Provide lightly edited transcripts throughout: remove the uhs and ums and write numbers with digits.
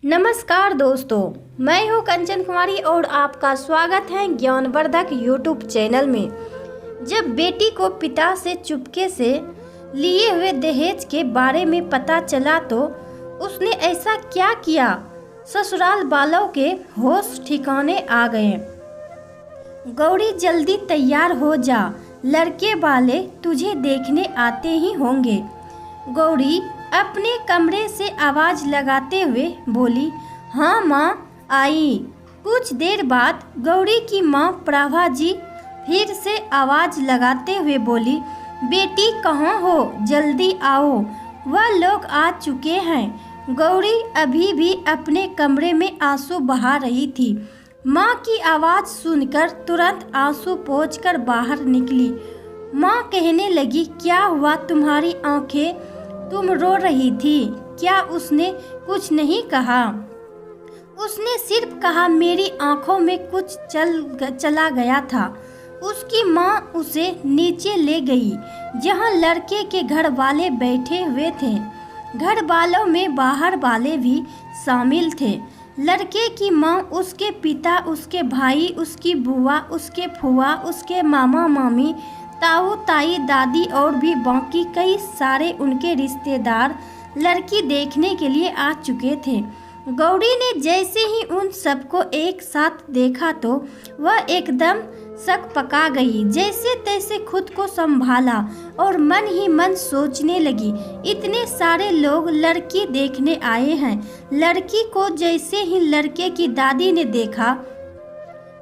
नमस्कार दोस्तों, मैं हूं कंचन कुमारी और आपका स्वागत है ज्ञानवर्धक यूट्यूब चैनल में। जब बेटी को पिता से चुपके से लिए हुए दहेज के बारे में पता चला तो उसने ऐसा क्या किया, ससुराल वालों के होश ठिकाने आ गए। गौरी जल्दी तैयार हो जा, लड़के वाले तुझे देखने आते ही होंगे। गौरी अपने कमरे से आवाज़ लगाते हुए बोली, हाँ माँ आई। कुछ देर बाद गौरी की माँ प्रभा जी फिर से आवाज़ लगाते हुए बोली, बेटी कहाँ हो, जल्दी आओ। वह लोग आ चुके हैं। गौरी अभी भी अपने कमरे में आंसू बहा रही थी। माँ की आवाज़ सुनकर तुरंत आंसू पोंछकर बाहर निकली। माँ कहने लगी, क्या हुआ तुम्हारी आंखें, तुम रो रही थी क्या? उसने कुछ नहीं कहा। उसने सिर्फ कहा, मेरी आंखों में कुछ चला गया था। उसकी माँ उसे नीचे ले गई जहाँ लड़के के घर वाले बैठे हुए थे। घर वालों में बाहर वाले भी शामिल थे। लड़के की माँ, उसके पिता, उसके भाई, उसकी बुआ, उसके फुआ, उसके मामा मामी, ताऊ ताई, दादी और भी बाकी कई सारे उनके रिश्तेदार लड़की देखने के लिए आ चुके थे। गौरी ने जैसे ही उन सबको एक साथ देखा तो वह एकदम शक पका गई। जैसे तैसे खुद को संभाला और मन ही मन सोचने लगी, इतने सारे लोग लड़की देखने आए हैं। लड़की को जैसे ही लड़के की दादी ने देखा,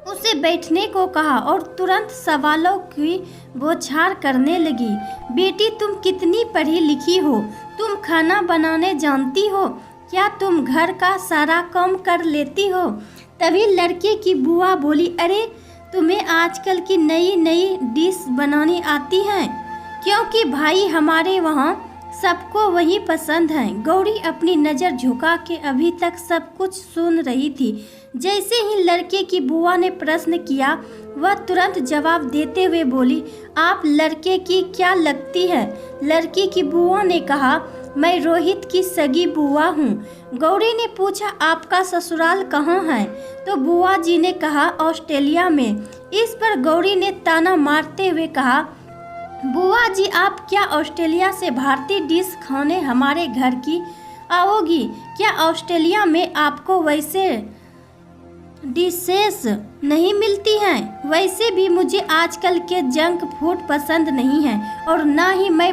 उसे बैठने को कहा और तुरंत सवालों की बौछार करने लगी। बेटी तुम कितनी पढ़ी लिखी हो, तुम खाना बनाने जानती हो क्या? तुम घर का सारा काम कर लेती हो? तभी लड़के की बुआ बोली, अरे तुम्हें आजकल की नई नई डिश बनानी आती है? क्योंकि भाई हमारे वहाँ सबको वही पसंद है। गौरी अपनी नज़र झुका के अभी तक सब कुछ सुन रही थी। जैसे ही लड़के की बुआ ने प्रश्न किया, वह तुरंत जवाब देते हुए बोली, आप लड़के की क्या लगती है? लड़की की बुआ ने कहा, मैं रोहित की सगी बुआ हूँ। गौरी ने पूछा, आपका ससुराल कहाँ है? तो बुआ जी ने कहा, ऑस्ट्रेलिया में। इस पर गौरी ने ताना मारते हुए कहा, बुआ जी आप क्या ऑस्ट्रेलिया से भारतीय डिश खाने हमारे घर की आओगी? क्या ऑस्ट्रेलिया में आपको वैसे डिशेस नहीं मिलती हैं? वैसे भी मुझे आजकल के जंक फूड पसंद नहीं है और ना ही मैं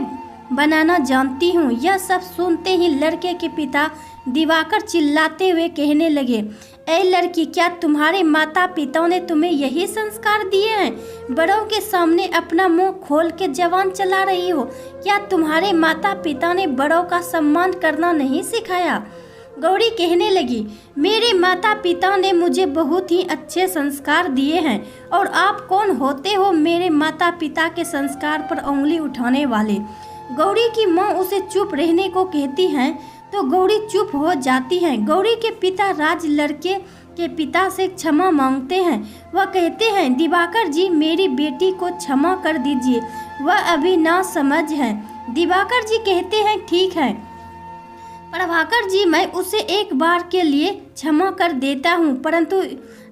बनाना जानती हूँ। यह सब सुनते ही लड़के के पिता दिवाकर चिल्लाते हुए कहने लगे, ऐ लड़की, क्या तुम्हारे माता पिता ने तुम्हें यही संस्कार दिए हैं? बड़ों के सामने अपना मुंह खोल के जवान चला रही हो। क्या तुम्हारे माता पिता ने बड़ों का सम्मान करना नहीं सिखाया? गौरी कहने लगी, मेरे माता पिता ने मुझे बहुत ही अच्छे संस्कार दिए हैं और आप कौन होते हो मेरे माता पिता के संस्कार पर उंगली उठाने वाले? गौरी की माँ उसे चुप रहने को कहती हैं तो गौरी चुप हो जाती है। गौरी के पिता राज लड़के के पिता से क्षमा मांगते हैं। वह कहते हैं, दिवाकर जी मेरी बेटी को क्षमा कर दीजिए, वह अभी ना समझ है। दिवाकर जी कहते हैं, ठीक है प्रभाकर जी, मैं उसे एक बार के लिए क्षमा कर देता हूँ, परंतु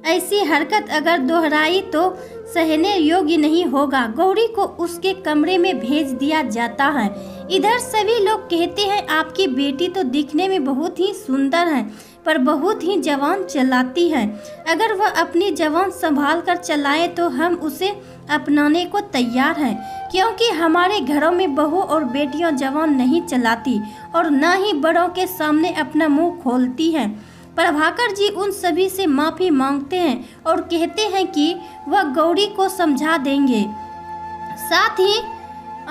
ऐसी हरकत अगर दोहराई तो सहने योग्य नहीं होगा। गौरी को उसके कमरे में भेज दिया जाता है। इधर सभी लोग कहते हैं, आपकी बेटी तो दिखने में बहुत ही सुंदर है पर बहुत ही जवान चलाती है। अगर वह अपनी जवान संभाल कर चलाए तो हम उसे अपनाने को तैयार हैं, क्योंकि हमारे घरों में बहू और बेटियां जवान नहीं चलाती और न ही बड़ों के सामने अपना मुंह खोलती हैं। प्रभाकर जी उन सभी से माफ़ी मांगते हैं और कहते हैं कि वह गौरी को समझा देंगे। साथ ही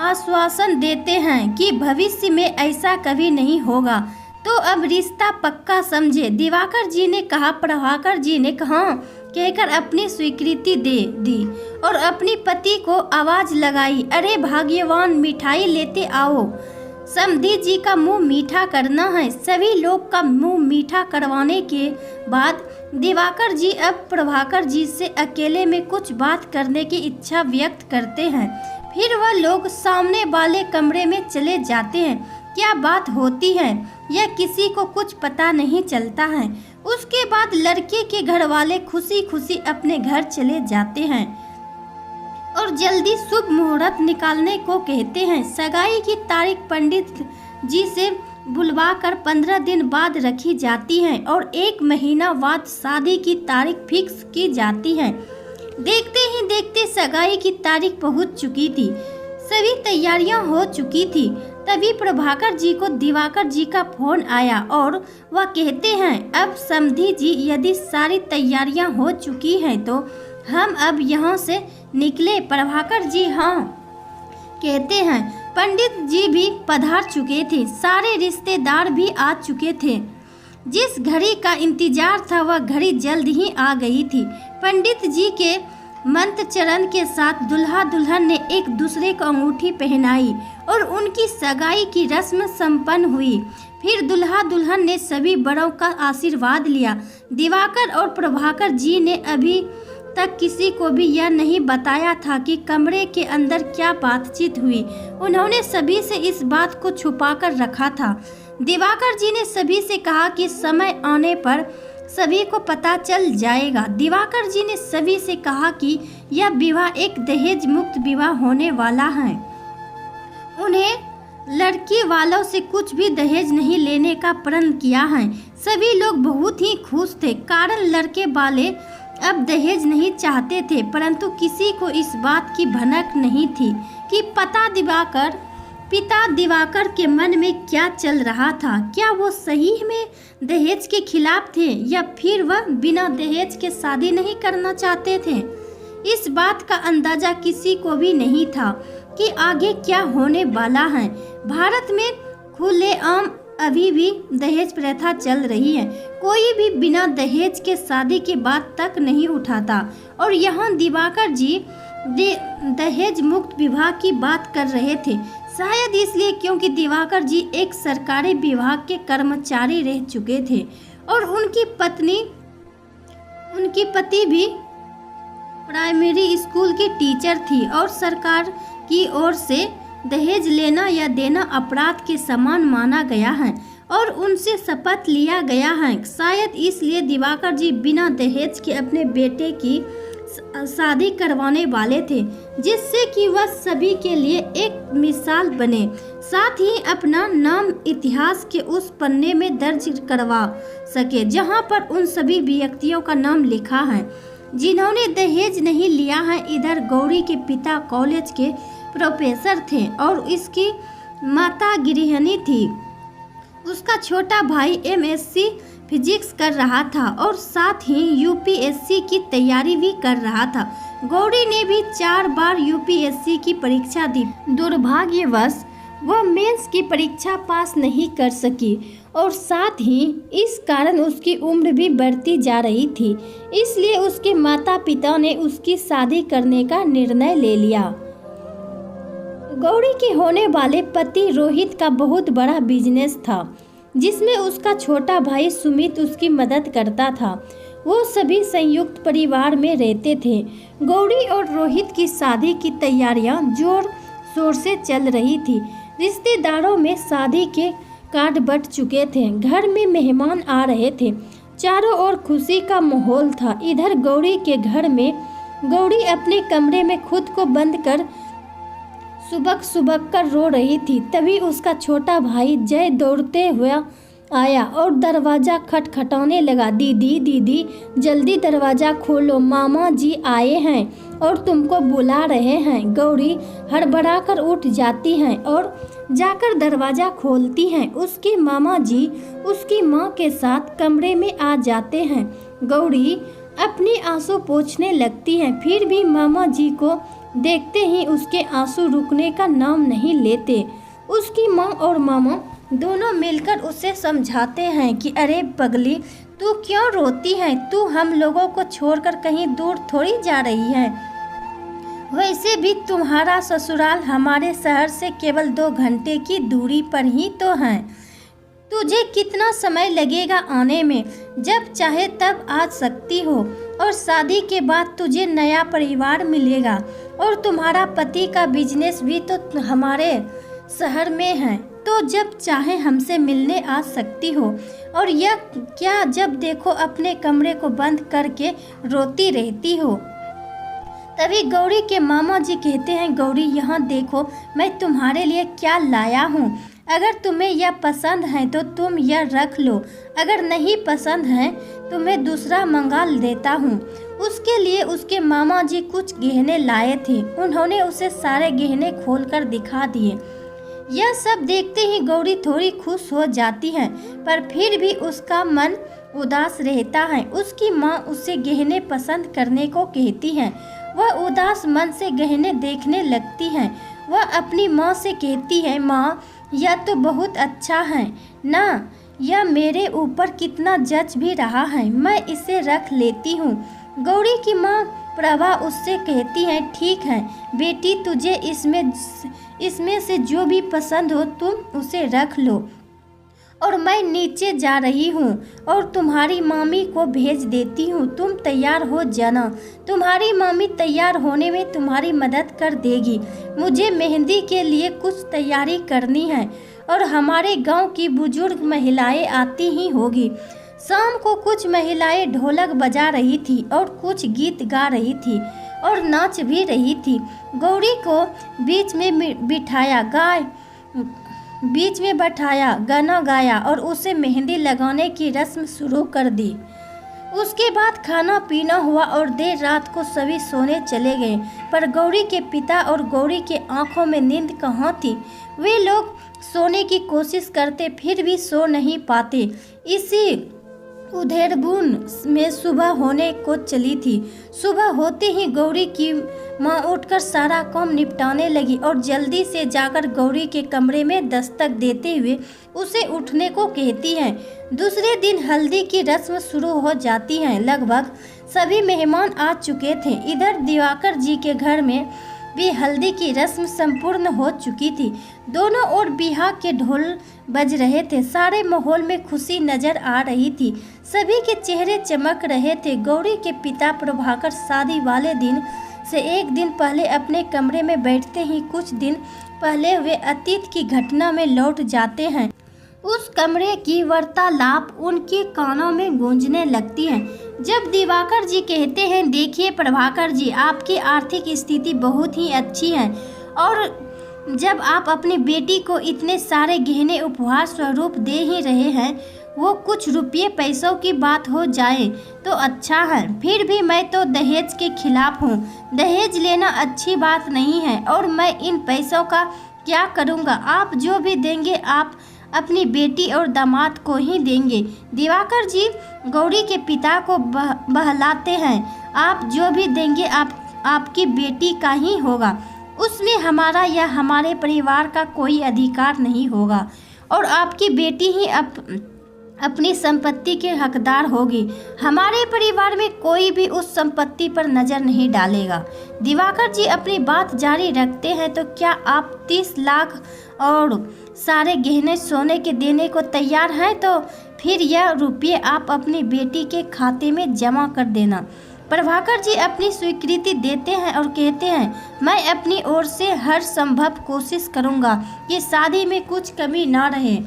आश्वासन देते हैं कि भविष्य में ऐसा कभी नहीं होगा। तो अब रिश्ता पक्का समझे, दिवाकर जी ने कहा। प्रभाकर जी ने कहा कहकर अपनी स्वीकृति दे दी और अपनी पति को आवाज लगाई, अरे भाग्यवान, मिठाई लेते आओ। समधी जी का मुंह मीठा करना है। सभी लोग का मुंह मीठा करवाने के बाद दिवाकर जी अब प्रभाकर जी से अकेले में कुछ बात करने की इच्छा व्यक्त करते हैं। फिर वह लोग सामने वाले कमरे में चले जाते हैं। क्या बात होती है? या किसी को कुछ पता नहीं चलता है। उसके बाद लड़के के घर वाले खुशी खुशी अपने घर चले जाते हैं और जल्दी शुभ मुहूर्त निकालने को कहते हैं। सगाई की तारीख पंडित जी से बुलवाकर 15 दिन बाद रखी जाती है और 1 महीना बाद शादी की तारीख फिक्स की जाती है। देखते ही देखते सगाई की तारीख पहुंच चुकी थी, सभी तैयारियां हो चुकी थी। तभी प्रभाकर जी को दिवाकर जी का फोन आया और वह कहते हैं, अब समधी जी यदि सारी तैयारियां हो चुकी हैं तो हम अब यहाँ से निकले। प्रभाकर जी हाँ कहते हैं। पंडित जी भी पधार चुके थे, सारे रिश्तेदार भी आ चुके थे। जिस घड़ी का इंतजार था वह घड़ी जल्द ही आ गई थी। पंडित जी के मंत्रचरण के साथ दुल्हा दुल्हन ने एक दूसरे को अंगूठी पहनाई और उनकी सगाई की रस्म संपन्न हुई। फिर दुल्हा दुल्हन ने सभी बड़ों का आशीर्वाद लिया। दिवाकर और प्रभाकर जी ने अभी तक किसी को भी यह नहीं बताया था कि कमरे के अंदर क्या बातचीत हुई। उन्होंने सभी से इस बात को छुपाकर रखा था। दिवाकर जी ने सभी से कहा कि समय आने पर सभी को पता चल जाएगा। दिवाकर जी ने सभी से कहा कि यह विवाह एक दहेज मुक्त विवाह होने वाला है। उन्हें लड़की वालों से कुछ भी दहेज नहीं लेने का प्रण किया है। सभी लोग बहुत ही खुश थे, कारण लड़के वाले अब दहेज नहीं चाहते थे, परंतु किसी को इस बात की भनक नहीं थी कि पिता दिवाकर के मन में क्या चल रहा था। क्या वो सही में दहेज के खिलाफ थे या फिर वह बिना दहेज के शादी नहीं करना चाहते थे। इस बात का अंदाजा किसी को भी नहीं था कि आगे क्या होने वाला है। भारत में खुलेआम अभी भी दहेज प्रथा चल रही है। कोई भी बिना दहेज के शादी की बात तक नहीं उठाता और यहाँ दिवाकर जी दहेज मुक्त विवाह की बात कर रहे थे। शायद इसलिए क्योंकि दिवाकर जी एक सरकारी विभाग के कर्मचारी रह चुके थे और उनकी पति भी प्राइमरी स्कूल की टीचर थी और सरकार की ओर से दहेज लेना या देना अपराध के समान माना गया है और उनसे शपथ लिया गया है। शायद इसलिए दिवाकर जी बिना दहेज के अपने बेटे की शादी करवाने वाले थे, जिससे कि वह सभी के लिए एक मिसाल बने, साथ ही अपना नाम इतिहास के उस पन्ने में दर्ज करवा सके जहां पर उन सभी व्यक्तियों का नाम लिखा है जिन्होंने दहेज नहीं लिया है। इधर गौरी के पिता कॉलेज के प्रोफेसर थे और इसकी माता गृहिणी थी। उसका छोटा भाई MSc फिजिक्स कर रहा था और साथ ही UPSC की तैयारी भी कर रहा था। गौरी ने भी 4 बार UPSC की परीक्षा दी। दुर्भाग्यवश वह मेंस की परीक्षा पास नहीं कर सकी और साथ ही इस कारण उसकी उम्र भी बढ़ती जा रही थी। इसलिए उसके माता पिता ने उसकी शादी करने का निर्णय ले लिया। गौरी के होने वाले पति रोहित का बहुत बड़ा बिजनेस था, जिसमें उसका छोटा भाई सुमित उसकी मदद करता था। वो सभी संयुक्त परिवार में रहते थे। गौरी और रोहित की शादी की तैयारियां जोर शोर से चल रही थी। रिश्तेदारों में शादी के कार्ड बंट चुके थे। घर में मेहमान आ रहे थे। चारों ओर खुशी का माहौल था। इधर गौरी के घर में गौरी अपने कमरे में खुद को बंद कर सुबक कर रो रही थी। तभी उसका छोटा भाई जय दौड़ते हुए आया और दरवाजा खटखटाने लगा। दीदी जल्दी दरवाजा खोलो, मामा जी आए हैं और तुमको बुला रहे हैं। गौरी हड़बड़ा कर उठ जाती हैं और जाकर दरवाजा खोलती हैं। उसके मामा जी उसकी माँ के साथ कमरे में आ जाते हैं। गौरी अपने आंसू पोंछने लगती हैं, फिर भी मामा जी को देखते ही उसके आंसू रुकने का नाम नहीं लेते। उसकी माँ और मामा दोनों मिलकर उसे समझाते हैं कि अरे पगली, तू क्यों रोती है? तू हम लोगों को छोड़कर कहीं दूर थोड़ी जा रही है। वैसे भी तुम्हारा ससुराल हमारे शहर से केवल 2 घंटे की दूरी पर ही तो है। तुझे कितना समय लगेगा आने में? जब चाहे तब आ सकती हो और शादी के बाद तुझे नया परिवार मिलेगा और तुम्हारा पति का बिजनेस भी तो हमारे शहर में है। तो जब चाहे हमसे मिलने आ सकती हो, और यह क्या जब देखो अपने कमरे को बंद करके रोती रहती हो। तभी गौरी के मामा जी कहते हैं, गौरी यहाँ देखो, मैं तुम्हारे लिए क्या लाया हूँ। अगर तुम्हें यह पसंद है तो तुम यह रख लो, अगर नहीं पसंद है तो मैं दूसरा मंगा देता हूँ। उसके लिए उसके मामा जी कुछ गहने लाए थे। उन्होंने उसे सारे गहने खोलकर दिखा दिए। यह सब देखते ही गौरी थोड़ी खुश हो जाती है, पर फिर भी उसका मन उदास रहता है। उसकी माँ उसे गहने पसंद करने को कहती है। वह उदास मन से गहने देखने लगती है। वह अपनी माँ से कहती है, माँ यह तो बहुत अच्छा है ना, यह मेरे ऊपर कितना जच भी रहा है, मैं इसे रख लेती हूँ। गौरी की माँ प्रभा उससे कहती है, ठीक है बेटी, तुझे इसमें से जो भी पसंद हो तुम उसे रख लो, और मैं नीचे जा रही हूँ और तुम्हारी मामी को भेज देती हूँ, तुम तैयार हो जाना। तुम्हारी मामी तैयार होने में तुम्हारी मदद कर देगी। मुझे मेहंदी के लिए कुछ तैयारी करनी है और हमारे गांव की बुजुर्ग महिलाएं आती ही होगी। शाम को कुछ महिलाएं ढोलक बजा रही थी और कुछ गीत गा रही थी और नाच भी रही थी। गौरी को बीच में बैठाया, गाना गाया और उसे मेहंदी लगाने की रस्म शुरू कर दी। उसके बाद खाना पीना हुआ और देर रात को सभी सोने चले गए। पर गौरी के पिता और गौरी के आंखों में नींद कहाँ थी। वे लोग सोने की कोशिश करते फिर भी सो नहीं पाते। इसी उधेड़बुन में सुबह होने को चली थी। सुबह होते ही गौरी की माँ उठकर सारा काम निपटाने लगी और जल्दी से जाकर गौरी के कमरे में दस्तक देते हुए उसे उठने को कहती है। दूसरे दिन हल्दी की रस्म शुरू हो जाती है। लगभग सभी मेहमान आ चुके थे। इधर दिवाकर जी के घर में भी हल्दी की रस्म संपूर्ण हो चुकी थी। दोनों ओर बिहार के ढोल बज रहे थे। सारे माहौल में खुशी नजर आ रही थी। सभी के चेहरे चमक रहे थे। गौरी के पिता प्रभाकर शादी वाले दिन से एक दिन पहले अपने कमरे में बैठते ही कुछ दिन पहले हुए अतीत की घटना में लौट जाते हैं। उस कमरे की वार्तालाप उनके कानों में गूंजने लगती है। जब दिवाकर जी कहते हैं, देखिए प्रभाकर जी, आपकी आर्थिक स्थिति बहुत ही अच्छी है और जब आप अपनी बेटी को इतने सारे गहने उपहार स्वरूप दे ही रहे हैं, वो कुछ रुपये पैसों की बात हो जाए तो अच्छा है। फिर भी मैं तो दहेज के खिलाफ हूँ। दहेज लेना अच्छी बात नहीं है और मैं इन पैसों का क्या करूँगा। आप जो भी देंगे आप अपनी बेटी और दामाद को ही देंगे। दिवाकर जी गौरी के पिता को बहलाते हैं। आप जो भी देंगे आपकी बेटी का ही होगा, उसमें हमारा या हमारे परिवार का कोई अधिकार नहीं होगा और आपकी बेटी ही अपनी संपत्ति के हकदार होगी। हमारे परिवार में कोई भी उस संपत्ति पर नजर नहीं डालेगा। दिवाकर जी अपनी बात जारी रखते हैं, तो क्या आप 30 लाख और सारे गहने सोने के देने को तैयार हैं? तो फिर यह रुपये आप अपनी बेटी के खाते में जमा कर देना। प्रभाकर जी अपनी स्वीकृति देते हैं और कहते हैं, मैं अपनी ओर से हर संभव कोशिश करूंगा कि शादी में कुछ कमी ना रहे।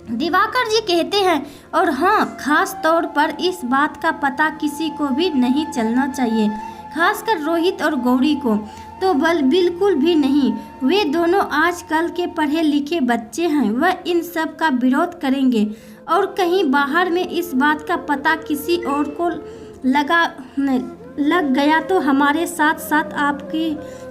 दिवाकर जी कहते हैं, और हाँ, खास तौर पर इस बात का पता किसी को भी नहीं चलना चाहिए, खासकर रोहित और गौरी को तो बिल्कुल भी नहीं। वे दोनों आजकल के पढ़े लिखे बच्चे हैं। वह इन सब का विरोध करेंगे और कहीं बाहर में इस बात का पता किसी और को लग गया तो हमारे साथ साथ आपकी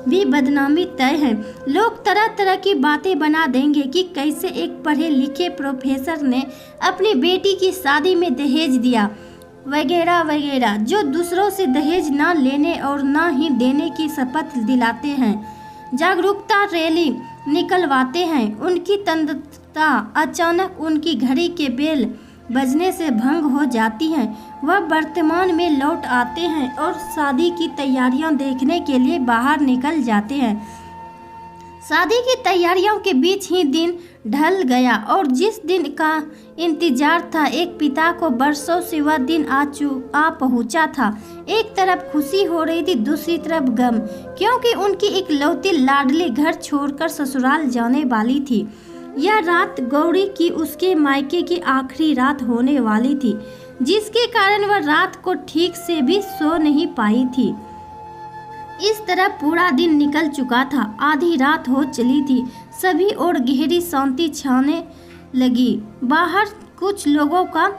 भी बदनामी तय है। लोग तरह तरह की बातें बना देंगे कि कैसे एक पढ़े लिखे प्रोफेसर ने अपनी बेटी की शादी में दहेज दिया वगैरह वगैरह, जो दूसरों से दहेज ना लेने और ना ही देने की शपथ दिलाते हैं। जागरूकता रैली निकलवाते हैं। उनकी तंत्रता अचानक उनकी घड़ी के बेल बजने से भंग हो जाती है। वह वर्तमान में लौट आते हैं और शादी की तैयारियां देखने के लिए बाहर निकल जाते हैं। शादी की तैयारियों के बीच ही दिन ढल गया और जिस दिन का इंतजार था, एक पिता को बरसों से वह दिन आ पहुंचा था। एक तरफ खुशी हो रही थी, दूसरी तरफ गम, क्योंकि उनकी इकलौती लाडली घर छोड़कर ससुराल जाने वाली थी। यह रात गौरी की उसके मायके की आखिरी रात होने वाली थी, जिसके कारण वह रात को ठीक से भी सो नहीं पाई थी। इस तरह पूरा दिन निकल चुका था, आधी रात हो चली थी। सभी और गहरी शांति छाने लगी। बाहर कुछ लोगों का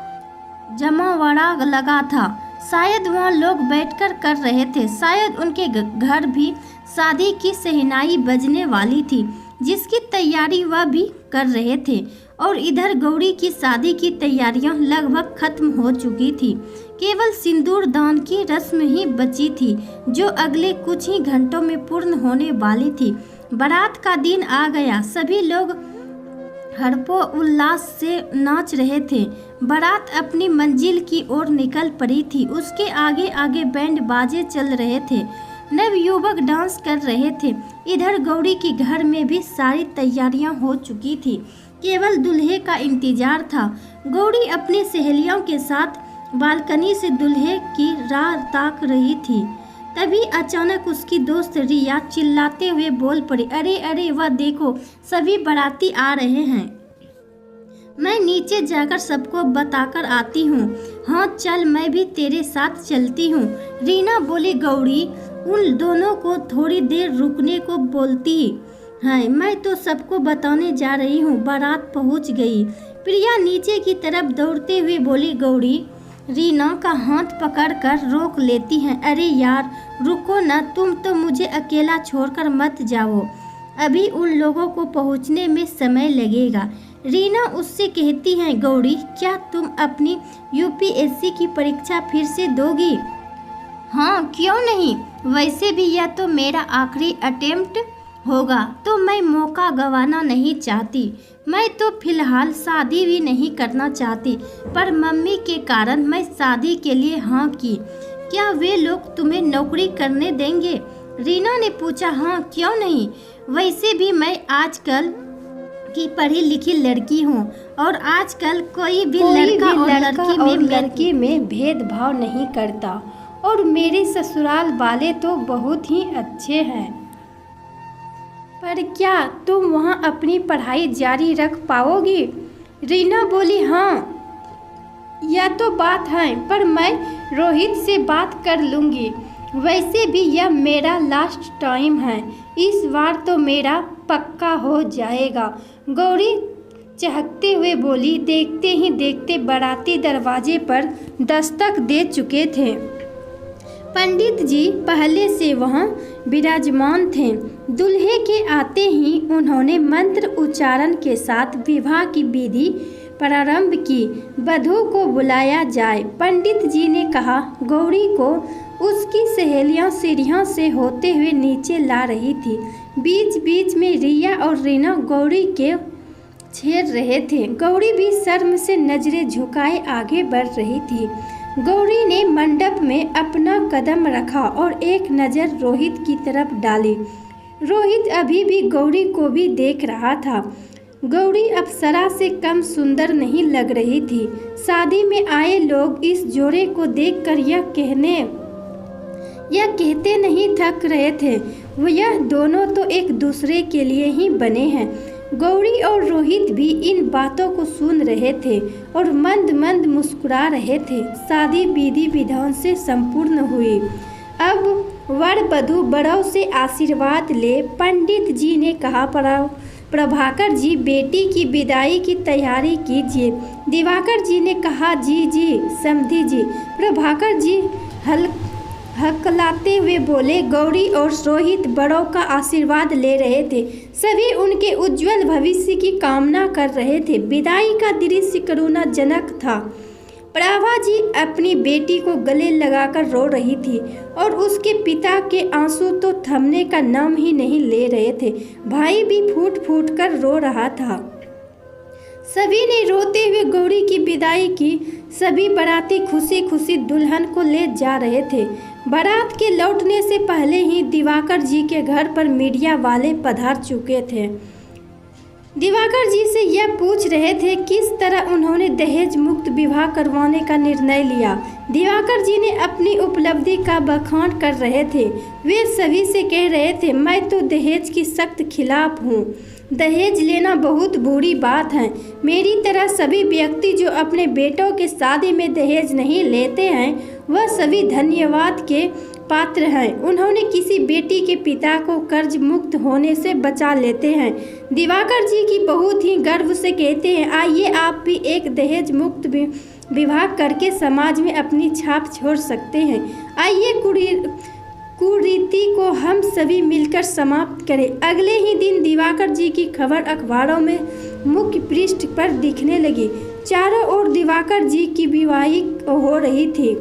जमावड़ा लगा था। शायद वहाँ लोग बैठकर कर रहे थे। शायद उनके घर भी शादी की शहनाई बजने वाली थी, जिसकी तैयारी वह भी कर रहे थे। और इधर गौरी की शादी की तैयारियां लगभग खत्म हो चुकी थी। केवल सिंदूर दान की रस्म ही बची थी, जो अगले कुछ ही घंटों में पूर्ण होने वाली थी। बारात का दिन आ गया। सभी लोग हड़पो उल्लास से नाच रहे थे। बारात अपनी मंजिल की ओर निकल पड़ी थी। उसके आगे आगे बैंड बाजे चल रहे थे। नवयुवक डांस कर रहे थे। इधर गौरी के घर में भी सारी तैयारियां हो चुकी थी। केवल दूल्हे का इंतजार था। गौरी अपनी सहेलियों के साथ बालकनी से दूल्हे की राह ताक रही थी। तभी अचानक उसकी दोस्त रिया चिल्लाते हुए बोल पड़ी, अरे अरे वह देखो, सभी बाराती आ रहे हैं। मैं नीचे जाकर सबको बताकर आती हूँ। हाँ चल, मैं भी तेरे साथ चलती हूँ, रीना बोली। गौरी उन दोनों को थोड़ी देर रुकने को बोलती है। मैं तो सबको बताने जा रही हूँ। बारात पहुँच गई। प्रिया नीचे की तरफ दौड़ते हुए बोली। गौरी रीना का हाथ पकड़कर रोक लेती हैं। अरे यार रुको ना, तुम तो मुझे अकेला छोड़कर मत जाओ, अभी उन लोगों को पहुंचने में समय लगेगा। रीना उससे कहती हैं, गौरी क्या तुम अपनी यूपीएससी की परीक्षा फिर से दोगी? हाँ क्यों नहीं, वैसे भी यह तो मेरा आखिरी अटेम्प्ट होगा, तो मैं मौका गंवाना नहीं चाहती। मैं तो फिलहाल शादी भी नहीं करना चाहती, पर मम्मी के कारण मैं शादी के लिए हाँ की। क्या वे लोग तुम्हें नौकरी करने देंगे? रीना ने पूछा। हाँ क्यों नहीं, वैसे भी मैं आजकल की पढ़ी लिखी लड़की हूँ, और आजकल कोई भी लड़का और लड़की में भेदभाव नहीं करता, और मेरे ससुराल वाले तो बहुत ही अच्छे हैं। पर क्या तुम वहाँ अपनी पढ़ाई जारी रख पाओगी? रीना बोली। हाँ यह तो बात है, पर मैं रोहित से बात कर लूँगी। वैसे भी यह मेरा लास्ट टाइम है, इस बार तो मेरा पक्का हो जाएगा। गौरी चहकते हुए बोली। देखते ही देखते बाराती दरवाजे पर दस्तक दे चुके थे। पंडित जी पहले से वहाँ विराजमान थे। दूल्हे के आते ही उन्होंने मंत्र उच्चारण के साथ विवाह की विधि प्रारंभ की। वधू को बुलाया जाए। पंडित जी ने कहा। गौरी को उसकी सहेलियां सीढ़ियों से होते हुए नीचे ला रही थी। बीच बीच में रिया और रीना गौरी के छेड़ रहे थे। गौरी भी शर्म से नजरें झुकाए आगे बढ़ रही थी। गौरी ने मंडप में अपना कदम रखा और एक नज़र रोहित की तरफ डाली। रोहित अभी भी गौरी को भी देख रहा था। गौरी अप्सरा से कम सुंदर नहीं लग रही थी। शादी में आए लोग इस जोड़े को देखकर यह कहते नहीं थक रहे थे, वो यह दोनों तो एक दूसरे के लिए ही बने हैं। गौरी और रोहित भी इन बातों को सुन रहे थे और मंद मंद मुस्कुरा रहे थे। शादी विधि विधान से संपूर्ण हुई। अब वर वधू बड़ों से आशीर्वाद ले। पंडित जी ने कहा, प्रभाकर जी बेटी की विदाई की तैयारी कीजिए। दिवाकर जी ने कहा, जी जी समधी जी। प्रभाकर जी हकलाते हुए बोले। गौरी और रोहित बड़ों का आशीर्वाद ले रहे थे। सभी उनके उज्जवल भविष्य की कामना कर रहे थे। विदाई का दृश्य करुणाजनक था। प्रभा जी अपनी बेटी को गले लगाकर रो रही थी और उसके पिता के आंसू तो थमने का नाम ही नहीं ले रहे थे। भाई भी फूट फूट कर रो रहा था। सभी ने रोते हुए गौरी की विदाई की। सभी बाराती खुशी खुशी दुल्हन को ले जा रहे थे। बारात के लौटने से पहले ही दिवाकर जी के घर पर मीडिया वाले पधार चुके थे। दिवाकर जी से यह पूछ रहे थे किस तरह उन्होंने दहेज मुक्त विवाह करवाने का निर्णय लिया। दिवाकर जी ने अपनी उपलब्धि का बखान कर रहे थे। वे सभी से कह रहे थे, मैं तो दहेज की सख्त खिलाफ हूँ। दहेज लेना बहुत बुरी बात है। मेरी तरह सभी व्यक्ति जो अपने बेटों के शादी में दहेज नहीं लेते हैं वह सभी धन्यवाद के पात्र हैं। उन्होंने किसी बेटी के पिता को कर्ज मुक्त होने से बचा लेते हैं। दिवाकर जी की बहुत ही गर्व से कहते हैं, आइए आप भी एक दहेज मुक्त विवाह करके समाज में अपनी छाप छोड़ सकते हैं। आइए कुरीति को हम सभी मिलकर समाप्त करें। अगले ही दिन दिवाकर जी की खबर अखबारों में मुख्य पृष्ठ पर दिखने लगी। चारों ओर दिवाकर जी की विवाही हो रही थी।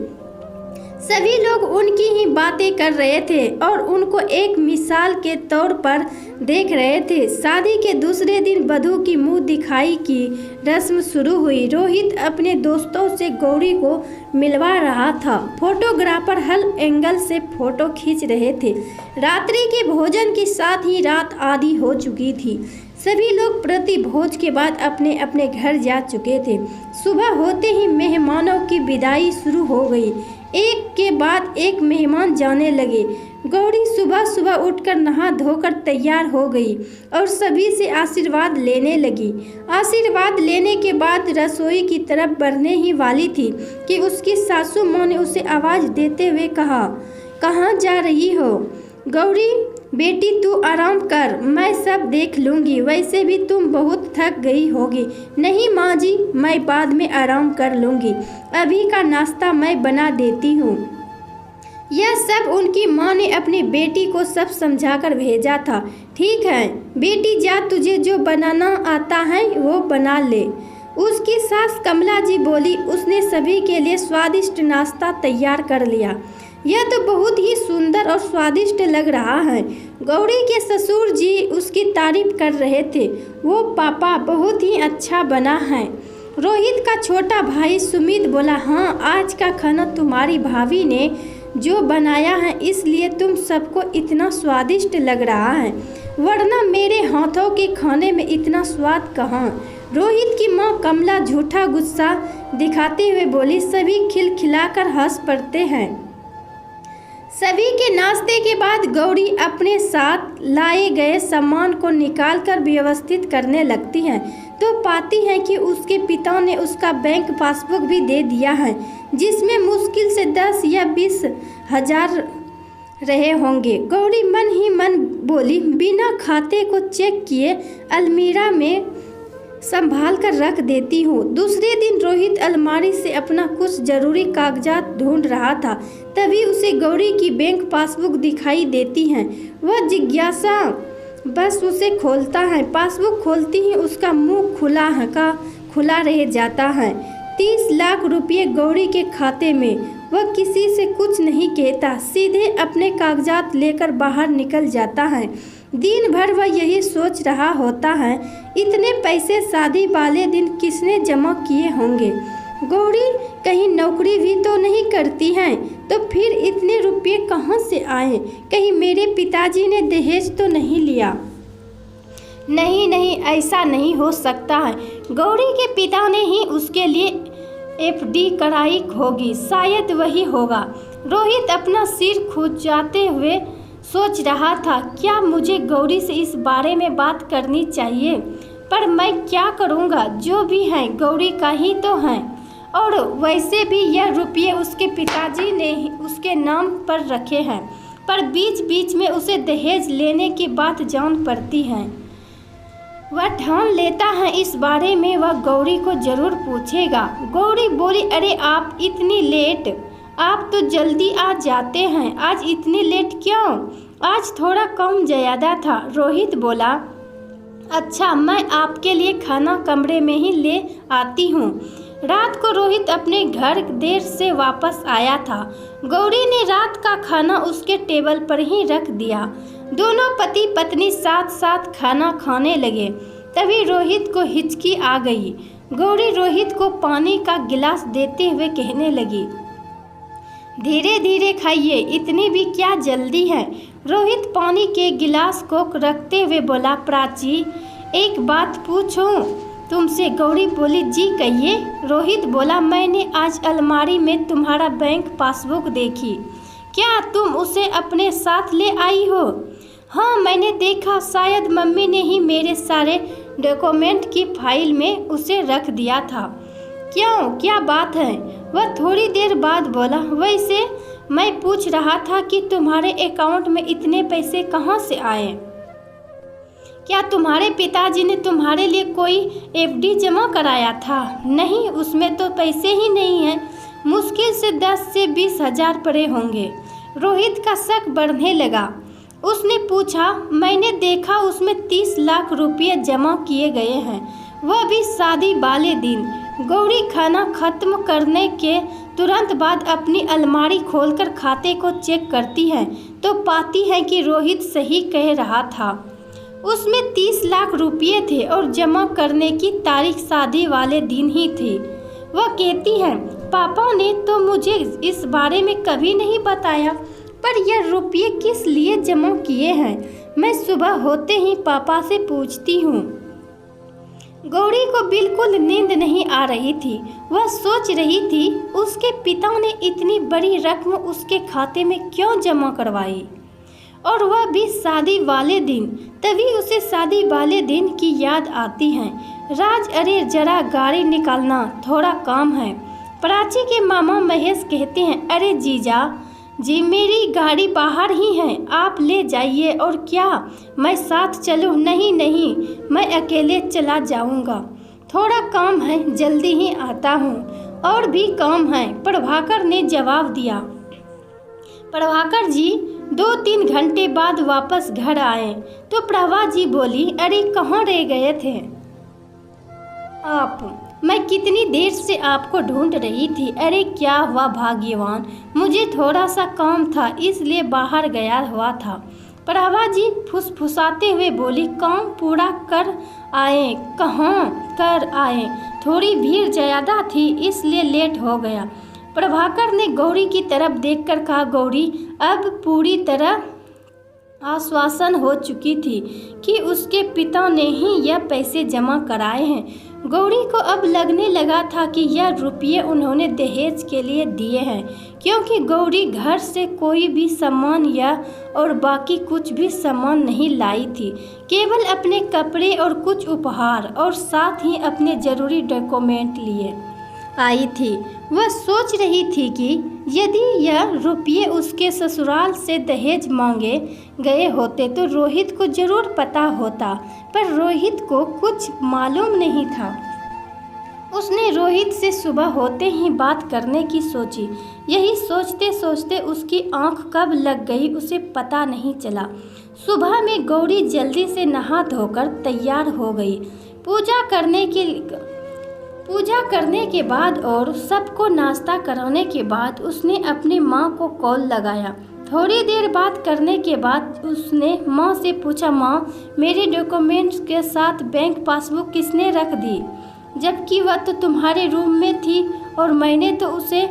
सभी लोग उनकी ही बातें कर रहे थे और उनको एक मिसाल के तौर पर देख रहे थे। शादी के दूसरे दिन वधू की मुंह दिखाई की रस्म शुरू हुई। रोहित अपने दोस्तों से गौरी को मिलवा रहा था। फोटोग्राफर हर एंगल से फोटो खींच रहे थे। रात्रि के भोजन के साथ ही रात आधी हो चुकी थी। सभी लोग प्रति भोज के बाद अपने अपने घर जा चुके थे। सुबह होते ही मेहमानों की विदाई शुरू हो गई। एक के बाद एक मेहमान जाने लगे। गौरी सुबह सुबह उठकर नहा धोकर तैयार हो गई और सभी से आशीर्वाद लेने लगी। आशीर्वाद लेने के बाद रसोई की तरफ बढ़ने ही वाली थी कि उसकी सासू माँ ने उसे आवाज़ देते हुए कहा, कहाँ जा रही हो? गौरी बेटी तू आराम कर, मैं सब देख लूँगी। वैसे भी तुम बहुत थक गई होगी। नहीं माँ जी, मैं बाद में आराम कर लूँगी। अभी का नाश्ता मैं बना देती हूँ। यह सब उनकी माँ ने अपनी बेटी को सब समझाकर भेजा था। ठीक है बेटी, जा, तुझे जो बनाना आता है वो बना ले। उसकी सास कमला जी बोली। उसने सभी के लिए स्वादिष्ट नाश्ता तैयार कर लिया। यह तो बहुत ही सुंदर और स्वादिष्ट लग रहा है। गौरी के ससुर जी उसकी तारीफ कर रहे थे। वो पापा बहुत ही अच्छा बना है। रोहित का छोटा भाई सुमित बोला, हाँ आज का खाना तुम्हारी भाभी ने जो बनाया है इसलिए तुम सबको इतना स्वादिष्ट लग रहा है, वरना मेरे हाथों के खाने में इतना स्वाद कहाँ। रोहित की माँ कमला झूठा गुस्सा दिखाते हुए बोली। सभी खिलखिलाकर हंस पड़ते हैं। सभी के नाश्ते के बाद गौरी अपने साथ लाए गए सामान को निकालकर व्यवस्थित करने लगती है तो पाती है कि उसके पिता ने उसका बैंक पासबुक भी दे दिया है, जिसमें मुश्किल से 10 या 20 हजार रहे होंगे। गौरी मन ही मन बोली, बिना खाते को चेक किए अलमीरा में संभाल कर रख देती हूँ। दूसरे दिन रोहित अलमारी से अपना कुछ जरूरी कागजात ढूंढ रहा था, तभी उसे गौरी की बैंक पासबुक दिखाई देती है। वह जिज्ञासा बस उसे खोलता है। पासबुक खोलती ही उसका मुंह खुला रह जाता है। 30 लाख रुपये गौरी के खाते में। वह किसी से कुछ नहीं कहता, सीधे अपने कागजात लेकर बाहर निकल जाता है। दिन भर वह यही सोच रहा होता है, इतने पैसे शादी वाले दिन किसने जमा किए होंगे। गौरी कहीं नौकरी भी तो नहीं करती हैं, तो फिर इतने रुपये कहाँ से आए? कहीं मेरे पिताजी ने दहेज तो नहीं लिया? नहीं, ऐसा नहीं हो सकता है। गौरी के पिता ने ही उसके लिए FD कराई होगी, शायद वही होगा। रोहित अपना सिर खुजाते हुए सोच रहा था, क्या मुझे गौरी से इस बारे में बात करनी चाहिए? पर मैं क्या करूँगा? जो भी है गौरी का ही तो है, और वैसे भी यह रुपये उसके पिताजी ने उसके नाम पर रखे हैं। पर बीच बीच में उसे दहेज लेने की बात जान पड़ती है। वह ठान लेता है इस बारे में वह गौरी को जरूर पूछेगा। गौरी बोली, अरे आप इतनी लेट, आप तो जल्दी आ जाते हैं, आज इतनी लेट क्यों? आज थोड़ा कम ज़्यादा था। रोहित बोला, अच्छा मैं आपके लिए खाना कमरे में ही ले आती हूँ। रात को रोहित अपने घर देर से वापस आया था। गौरी ने रात का खाना उसके टेबल पर ही रख दिया। दोनों पति पत्नी साथ साथ खाना खाने लगे। तभी रोहित को हिचकी आ गई। गौरी रोहित को पानी का गिलास देते हुए कहने लगी, धीरे धीरे खाइए, इतनी भी क्या जल्दी है। रोहित पानी के गिलास को रखते हुए बोला, प्राची एक बात पूछूं तुमसे? गौरी बोली, जी कहिए। रोहित बोला, मैंने आज अलमारी में तुम्हारा बैंक पासबुक देखी, क्या तुम उसे अपने साथ ले आई हो? हाँ मैंने देखा, शायद मम्मी ने ही मेरे सारे डॉक्यूमेंट की फाइल में उसे रख दिया था। क्यों, क्या बात है? वह थोड़ी देर बाद बोला, वैसे मैं पूछ रहा था कि तुम्हारे अकाउंट में इतने पैसे कहाँ से आए? क्या तुम्हारे पिताजी ने तुम्हारे लिए कोई एफडी जमा कराया था? नहीं, उसमें तो पैसे ही नहीं हैं। मुश्किल से 10 से 20 हजार पड़े होंगे। रोहित का शक बढ़ने लगा। उसने पूछा, मैंने देखा उसमें 30 लाख रुपये जमा किए गए हैं, वह भी शादी वाले दिन। गौरी खाना खत्म करने के तुरंत बाद अपनी अलमारी खोलकर खाते को चेक करती है तो पाती है कि रोहित सही कह रहा था। उसमें 30 लाख रुपये थे और जमा करने की तारीख शादी वाले दिन ही थी। वह कहती है, पापा ने तो मुझे इस बारे में कभी नहीं बताया, पर यह रुपये किस लिए जमा किए हैं? मैं सुबह होते ही पापा से पूछती हूँ। गौरी को बिल्कुल नींद नहीं आ रही थी। वह सोच रही थी उसके पिता ने इतनी बड़ी रकम उसके खाते में क्यों जमा करवाई, और वह भी शादी वाले दिन। तभी उसे शादी वाले दिन की याद आती है। राज, अरे जरा गाड़ी निकालना, थोड़ा काम है। प्राची के मामा महेश कहते हैं, अरे जीजा जी, मेरी गाड़ी बाहर ही है, आप ले जाइए। और क्या मैं साथ चलूं? नहीं नहीं, मैं अकेले चला जाऊंगा। थोड़ा काम है, जल्दी ही आता हूँ। और भी काम है, प्रभाकर ने जवाब दिया। प्रभाकर जी 2-3 घंटे बाद वापस घर आए तो प्रभा जी बोली, अरे कहाँ रह गए थे आप? मैं कितनी देर से आपको ढूंढ रही थी। अरे क्या हुआ भाग्यवान, मुझे थोड़ा सा काम था इसलिए बाहर गया हुआ था। प्रभा जी फुसफुसाते हुए बोली, काम पूरा कर आए? कहाँ कर आए? थोड़ी भीड़ ज़्यादा थी इसलिए लेट हो गया। प्रभाकर ने गौरी की तरफ देखकर कहा, गौरी अब पूरी तरह आश्वासन हो चुकी थी कि उसके पिता ने ही यह पैसे जमा कराए हैं। गौरी को अब लगने लगा था कि यह रुपये उन्होंने दहेज के लिए दिए हैं, क्योंकि गौरी घर से कोई भी सामान या और बाकी कुछ भी सामान नहीं लाई थी, केवल अपने कपड़े और कुछ उपहार और साथ ही अपने ज़रूरी डॉक्यूमेंट लिए आई थी। वह सोच रही थी कि यदि यह रुपये उसके ससुराल से दहेज मांगे गए होते तो रोहित को जरूर पता होता, पर रोहित को कुछ मालूम नहीं था। उसने रोहित से सुबह होते ही बात करने की सोची। यही सोचते सोचते उसकी आंख कब लग गई उसे पता नहीं चला। सुबह में गौरी जल्दी से नहा धोकर तैयार हो गई। पूजा करने के बाद और सबको नाश्ता कराने के बाद उसने अपनी माँ को कॉल लगाया। थोड़ी देर बात करने के बाद उसने माँ से पूछा, माँ मेरे डॉक्यूमेंट्स के साथ बैंक पासबुक किसने रख दी, जबकि वह तो तुम्हारे रूम में थी और मैंने तो उसे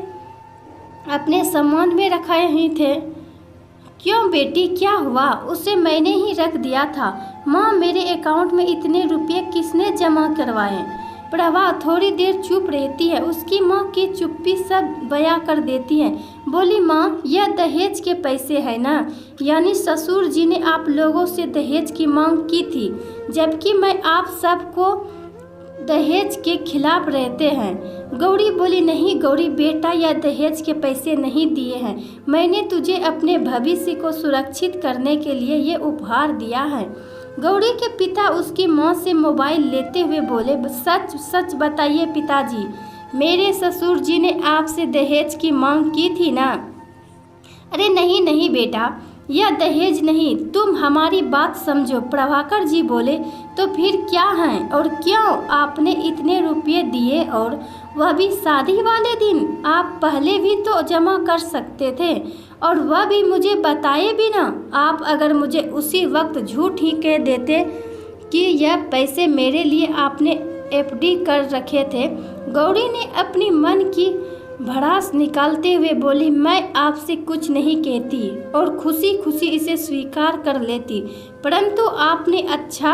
अपने सामान में रखाए ही थे। क्यों बेटी, क्या हुआ? उसे मैंने ही रख दिया था। माँ मेरे अकाउंट में इतने रुपये किसने जमा करवाए? प्रभा थोड़ी देर चुप रहती है। उसकी माँ की चुप्पी सब बयां कर देती है। बोली, माँ यह दहेज के पैसे है ना? यानी ससुर जी ने आप लोगों से दहेज की मांग की थी, जबकि मैं आप सबको दहेज के खिलाफ रहते हैं। गौरी बोली, नहीं गौरी बेटा, यह दहेज के पैसे नहीं दिए हैं। मैंने तुझे अपने भविष्य को सुरक्षित करने के लिए ये उपहार दिया है। गौरी के पिता उसकी माँ से मोबाइल लेते हुए बोले, सच सच बताइए पिताजी, मेरे ससुर जी ने आपसे दहेज की मांग की थी ना? अरे नहीं नहीं बेटा, यह दहेज नहीं, तुम हमारी बात समझो। प्रभाकर जी बोले, तो फिर क्या है और क्यों आपने इतने रुपये दिए, और वह भी शादी वाले दिन? आप पहले भी तो जमा कर सकते थे, और वह भी मुझे बताए बिना। आप अगर मुझे उसी वक्त झूठ ही कह देते कि यह पैसे मेरे लिए आपने एफडी कर रखे थे। गौरी ने अपनी मन की भड़ास निकालते हुए बोली, मैं आपसे कुछ नहीं कहती और खुशी खुशी इसे स्वीकार कर लेती, परंतु आपने अच्छा,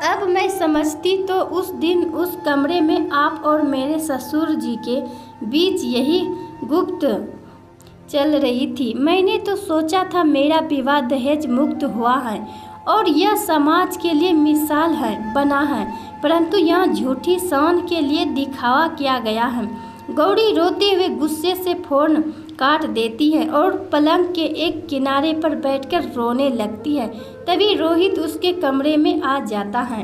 अब मैं समझती तो उस दिन उस कमरे में आप और मेरे ससुर जी के बीच यही गुप्त चल रही थी। मैंने तो सोचा था मेरा विवाह दहेज मुक्त हुआ है और यह समाज के लिए मिसाल है बना है, परंतु यहाँ झूठी शान के लिए दिखावा किया गया है। गौरी रोते हुए गुस्से से फोन काट देती है और पलंग के एक किनारे पर बैठकर रोने लगती है। तभी रोहित उसके कमरे में आ जाता है।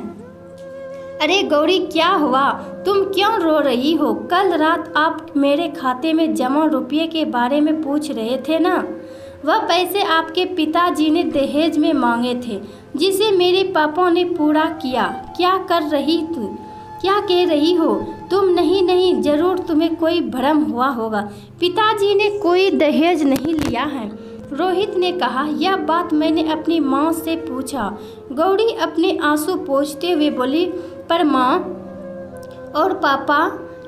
अरे गौरी, क्या हुआ? तुम क्यों रो रही हो? कल रात आप मेरे खाते में जमा रुपये के बारे में पूछ रहे थे ना? वह पैसे आपके पिताजी ने दहेज में मांगे थे, जिसे मेरे पापा ने पूरा किया। क्या कर रही तू? क्या कह रही हो तुम? नहीं, जरूर तुम्हें कोई भ्रम हुआ होगा। पिताजी ने कोई दहेज नहीं लिया है, रोहित ने कहा। यह बात मैंने अपनी माँ से पूछा। गौरी अपने आंसू पोंछते हुए बोली, पर माँ और पापा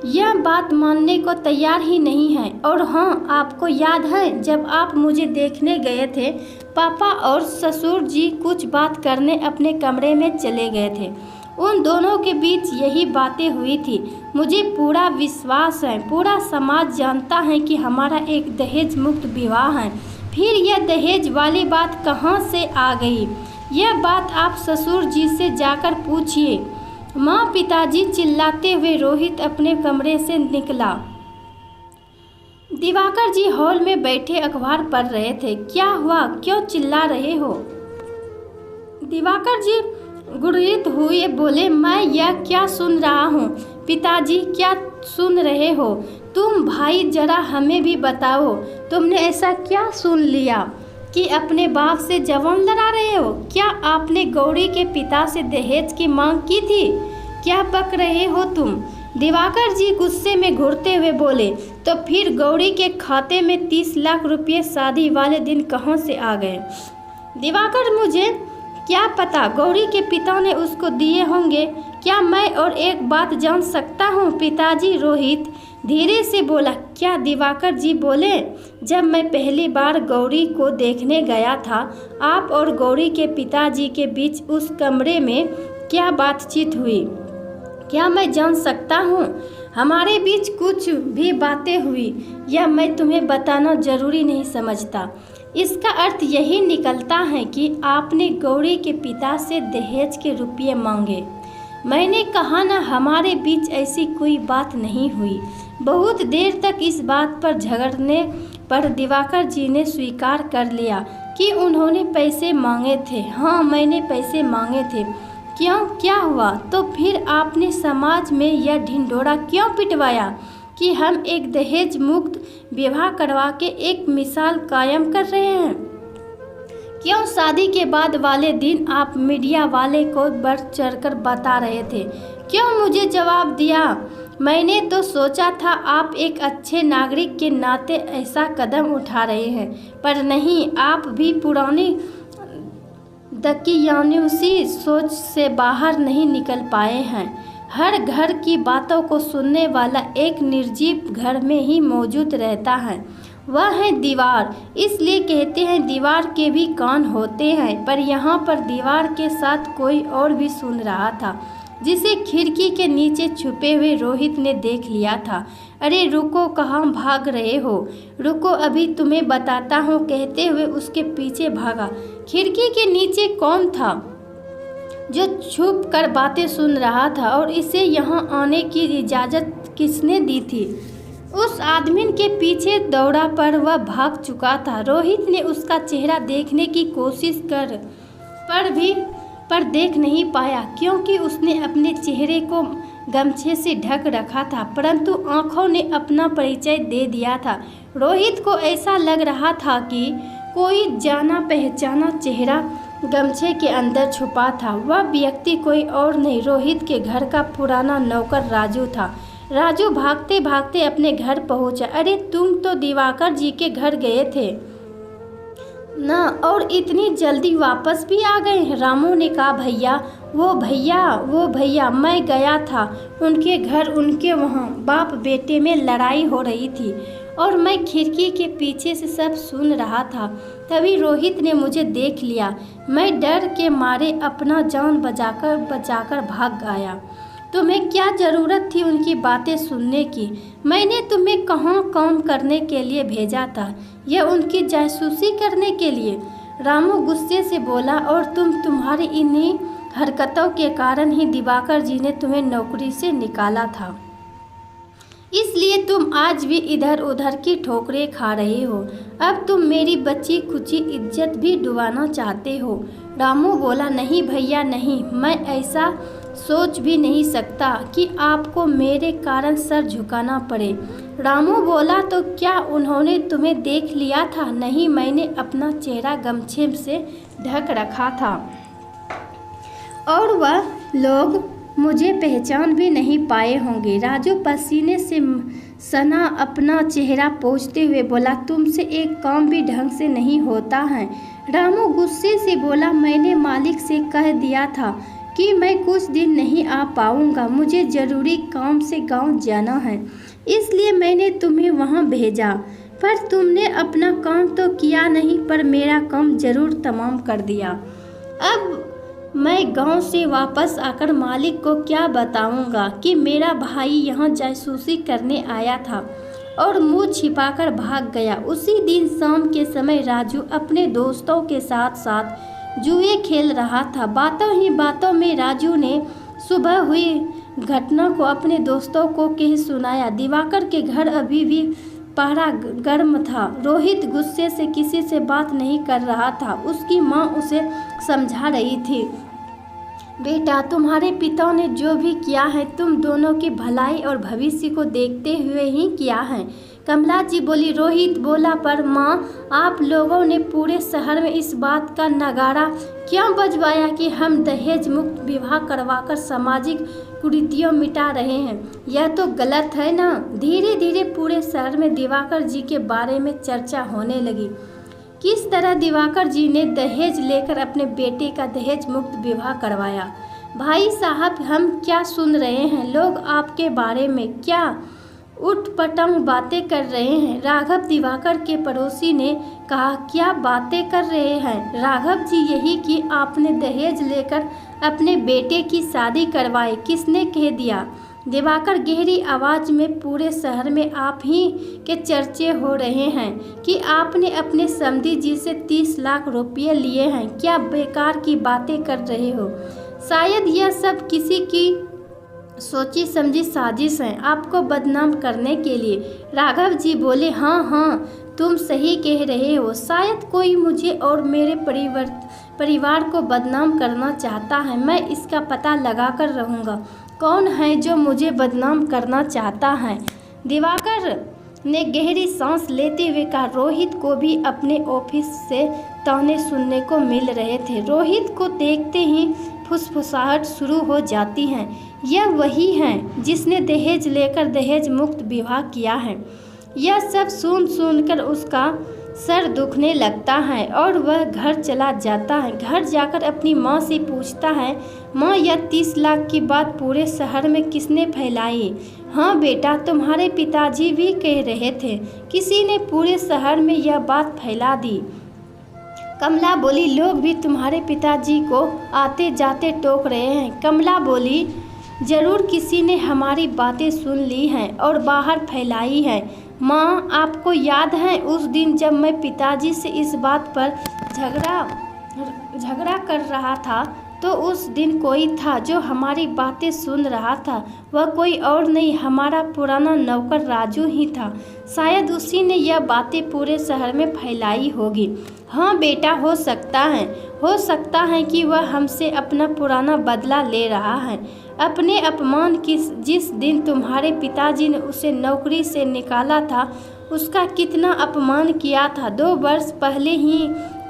यह बात मानने को तैयार ही नहीं है। और हाँ, आपको याद है जब आप मुझे देखने गए थे, पापा और ससुर जी कुछ बात करने अपने कमरे में चले गए थे। उन दोनों के बीच यही बातें हुई थी। मुझे पूरा विश्वास है, पूरा समाज जानता है कि हमारा एक दहेज मुक्त विवाह है। फिर यह दहेज वाली बात कहाँ से आ गई? यह बात आप ससुर जी से जाकर पूछिए। माँ पिताजी चिल्लाते हुए रोहित अपने कमरे से निकला। दिवाकर जी हॉल में बैठे अखबार पढ़ रहे थे। क्या हुआ? क्यों चिल्ला रहे हो? दिवाकर जी गुर्रित हुए बोले, मैं यह क्या सुन रहा हूँ? पिताजी क्या सुन रहे हो तुम? भाई जरा हमें भी बताओ, तुमने ऐसा क्या सुन लिया कि अपने बाप से जवान लड़ा रहे हो? क्या आपने गौरी के पिता से दहेज की मांग की थी? क्या बक रहे हो तुम? दिवाकर जी गुस्से में घूरते हुए बोले, तो फिर गौरी के खाते में 30 लाख रुपये शादी वाले दिन कहाँ से आ गए? दिवाकर, मुझे क्या पता, गौरी के पिता ने उसको दिए होंगे। क्या मैं और एक बात जान सकता हूँ पिताजी? रोहित धीरे से बोला। क्या? दिवाकर जी बोले, जब मैं पहली बार गौरी को देखने गया था, आप और गौरी के पिताजी के बीच उस कमरे में क्या बातचीत हुई? क्या मैं जान सकता हूँ? हमारे बीच कुछ भी बातें हुई, यह मैं तुम्हें बताना जरूरी नहीं समझता। इसका अर्थ यही निकलता है कि आपने गौरी के पिता से दहेज के रुपये मांगे। मैंने कहा ना, हमारे बीच ऐसी कोई बात नहीं हुई। बहुत देर तक इस बात पर झगड़ने पर दिवाकर जी ने स्वीकार कर लिया कि उन्होंने पैसे मांगे थे। हाँ, मैंने पैसे मांगे थे। क्यों? क्या हुआ? तो फिर आपने समाज में यह ढिंढोरा क्यों पिटवाया कि हम एक दहेज मुक्त विवाह करवा के एक मिसाल कायम कर रहे हैं? क्यों शादी के बाद वाले दिन आप मीडिया वाले को बढ़ चढ़कर बता रहे थे? क्यों मुझे जवाब दिया? मैंने तो सोचा था आप एक अच्छे नागरिक के नाते ऐसा कदम उठा रहे हैं, पर नहीं, आप भी पुरानी दकियानुसी सोच से बाहर नहीं निकल पाए हैं। हर घर की बातों को सुनने वाला एक निर्जीव घर में ही मौजूद रहता है, वह है दीवार। इसलिए कहते हैं दीवार के भी कान होते हैं। पर यहाँ पर दीवार के साथ कोई और भी सुन रहा था, जिसे खिड़की के नीचे छुपे हुए रोहित ने देख लिया था। अरे रुको, कहाँ भाग रहे हो? रुको, अभी तुम्हें बताता हूँ, कहते हुए उसके पीछे भागा। खिड़की के नीचे कौन था जो छुप कर बातें सुन रहा था, और इसे यहाँ आने की इजाज़त किसने दी थी? उस आदमी के पीछे दौड़ा पर वह भाग चुका था। रोहित ने उसका चेहरा देखने की कोशिश कर पर देख नहीं पाया, क्योंकि उसने अपने चेहरे को गमछे से ढक रखा था, परंतु आंखों ने अपना परिचय दे दिया था। रोहित को ऐसा लग रहा था कि कोई जाना पहचाना चेहरा गमछे के अंदर छुपा था। वह व्यक्ति कोई और नहीं, रोहित के घर का पुराना नौकर राजू था। राजू भागते भागते अपने घर पहुंचा। अरे तुम तो दिवाकर जी के घर गए थे ना, और इतनी जल्दी वापस भी आ गए? रामू ने कहा, वो भैया मैं गया था उनके घर। उनके वहाँ बाप बेटे में लड़ाई हो रही थी और मैं खिड़की के पीछे से सब सुन रहा था। तभी रोहित ने मुझे देख लिया। मैं डर के मारे अपना जान बचाकर भाग आया। तुम्हें क्या ज़रूरत थी उनकी बातें सुनने की? मैंने तुम्हें कहाँ काम करने के लिए भेजा था? यह उनकी जासूसी करने के लिए? रामू गुस्से से बोला, और तुम्हारी इन्हीं हरकतों के कारण ही दिवाकर जी ने तुम्हें नौकरी से निकाला था। इसलिए तुम आज भी इधर उधर की ठोकरें खा रहे हो। अब तुम मेरी बची खुची इज्जत भी डुबाना चाहते हो। रामू बोला, नहीं भैया नहीं, मैं ऐसा सोच भी नहीं सकता कि आपको मेरे कारण सर झुकाना पड़े। रामू बोला, तो क्या उन्होंने तुम्हें देख लिया था? नहीं, मैंने अपना चेहरा गमछे से ढक रखा था और वह लोग मुझे पहचान भी नहीं पाए होंगे। राजू पसीने से सना अपना चेहरा पोंछते हुए बोला, तुमसे एक काम भी ढंग से नहीं होता है। रामू गुस्से से बोला, मैंने मालिक से कह दिया था कि मैं कुछ दिन नहीं आ पाऊंगा। मुझे ज़रूरी काम से गांव जाना है, इसलिए मैंने तुम्हें वहां भेजा। पर तुमने अपना काम तो किया नहीं, पर मेरा काम ज़रूर तमाम कर दिया। अब मैं गांव से वापस आकर मालिक को क्या बताऊंगा कि मेरा भाई यहाँ जासूसी करने आया था और मुंह छिपाकर भाग गया। उसी दिन शाम के समय राजू अपने दोस्तों के साथ साथ जुए खेल रहा था। बातों ही बातों में राजू ने सुबह हुई घटना को अपने दोस्तों को कह सुनाया। दिवाकर के घर अभी भी पहरा गर्म था। रोहित गुस्से से किसी से बात नहीं कर रहा था। उसकी माँ उसे समझा रही थी, बेटा तुम्हारे पिता ने जो भी किया है तुम दोनों की भलाई और भविष्य को देखते हुए ही किया है। कमला जी बोली। रोहित बोला, पर माँ आप लोगों ने पूरे शहर में इस बात का नगाड़ा क्यों बजवाया कि हम दहेज मुक्त विवाह करवाकर सामाजिक कुरीतियों मिटा रहे हैं? यह तो गलत है ना। धीरे धीरे पूरे शहर में दिवाकर जी के बारे में चर्चा होने लगी। किस तरह दिवाकर जी ने दहेज लेकर अपने बेटे का दहेज मुक्त विवाह करवाया। भाई साहब हम क्या सुन रहे हैं? लोग आपके बारे में क्या उटपटांग बातें कर रहे हैं। राघव दिवाकर के पड़ोसी ने कहा, क्या बातें कर रहे हैं राघव जी? यही कि आपने दहेज लेकर अपने बेटे की शादी करवाई। किसने कह दिया? दिवाकर गहरी आवाज़ में, पूरे शहर में आप ही के चर्चे हो रहे हैं कि आपने अपने समधी जी से 30 लाख रुपये लिए हैं। क्या बेकार की बातें कर रहे हो? शायद यह सब किसी की सोची समझी साजिश है आपको बदनाम करने के लिए। राघव जी बोले, हाँ तुम सही कह रहे हो। शायद कोई मुझे और मेरे परिवार को बदनाम करना चाहता है। मैं इसका पता लगा कर रहूँगा कौन है जो मुझे बदनाम करना चाहता है। दिवाकर ने गहरी सांस लेते हुए कहा। रोहित को भी अपने ऑफिस से ताने सुनने को मिल रहे थे। रोहित को देखते ही फुसफुसाहट शुरू हो जाती है। यह वही है जिसने दहेज लेकर दहेज मुक्त विवाह किया है। यह सब सुनकर उसका सर दुखने लगता है और वह घर चला जाता है। घर जाकर अपनी माँ से पूछता है, माँ यह 30 लाख की बात पूरे शहर में किसने फैलाई? हाँ बेटा, तुम्हारे पिताजी भी कह रहे थे। किसी ने पूरे शहर में यह बात फैला दी। कमला बोली, लोग भी तुम्हारे पिताजी को आते जाते टोक रहे हैं। कमला बोली, जरूर किसी ने हमारी बातें सुन ली हैं और बाहर फैलाई है। माँ आपको याद है उस दिन जब मैं पिताजी से इस बात पर झगड़ा कर रहा था, तो उस दिन कोई था जो हमारी बातें सुन रहा था। वह कोई और नहीं, हमारा पुराना नौकर राजू ही था। शायद उसी ने यह बातें पूरे शहर में फैलाई होगी। हाँ बेटा, हो सकता है कि वह हमसे अपना पुराना बदला ले रहा है। अपने अपमान की जिस दिन तुम्हारे पिताजी ने उसे नौकरी से निकाला था, उसका कितना अपमान किया था। 2 वर्ष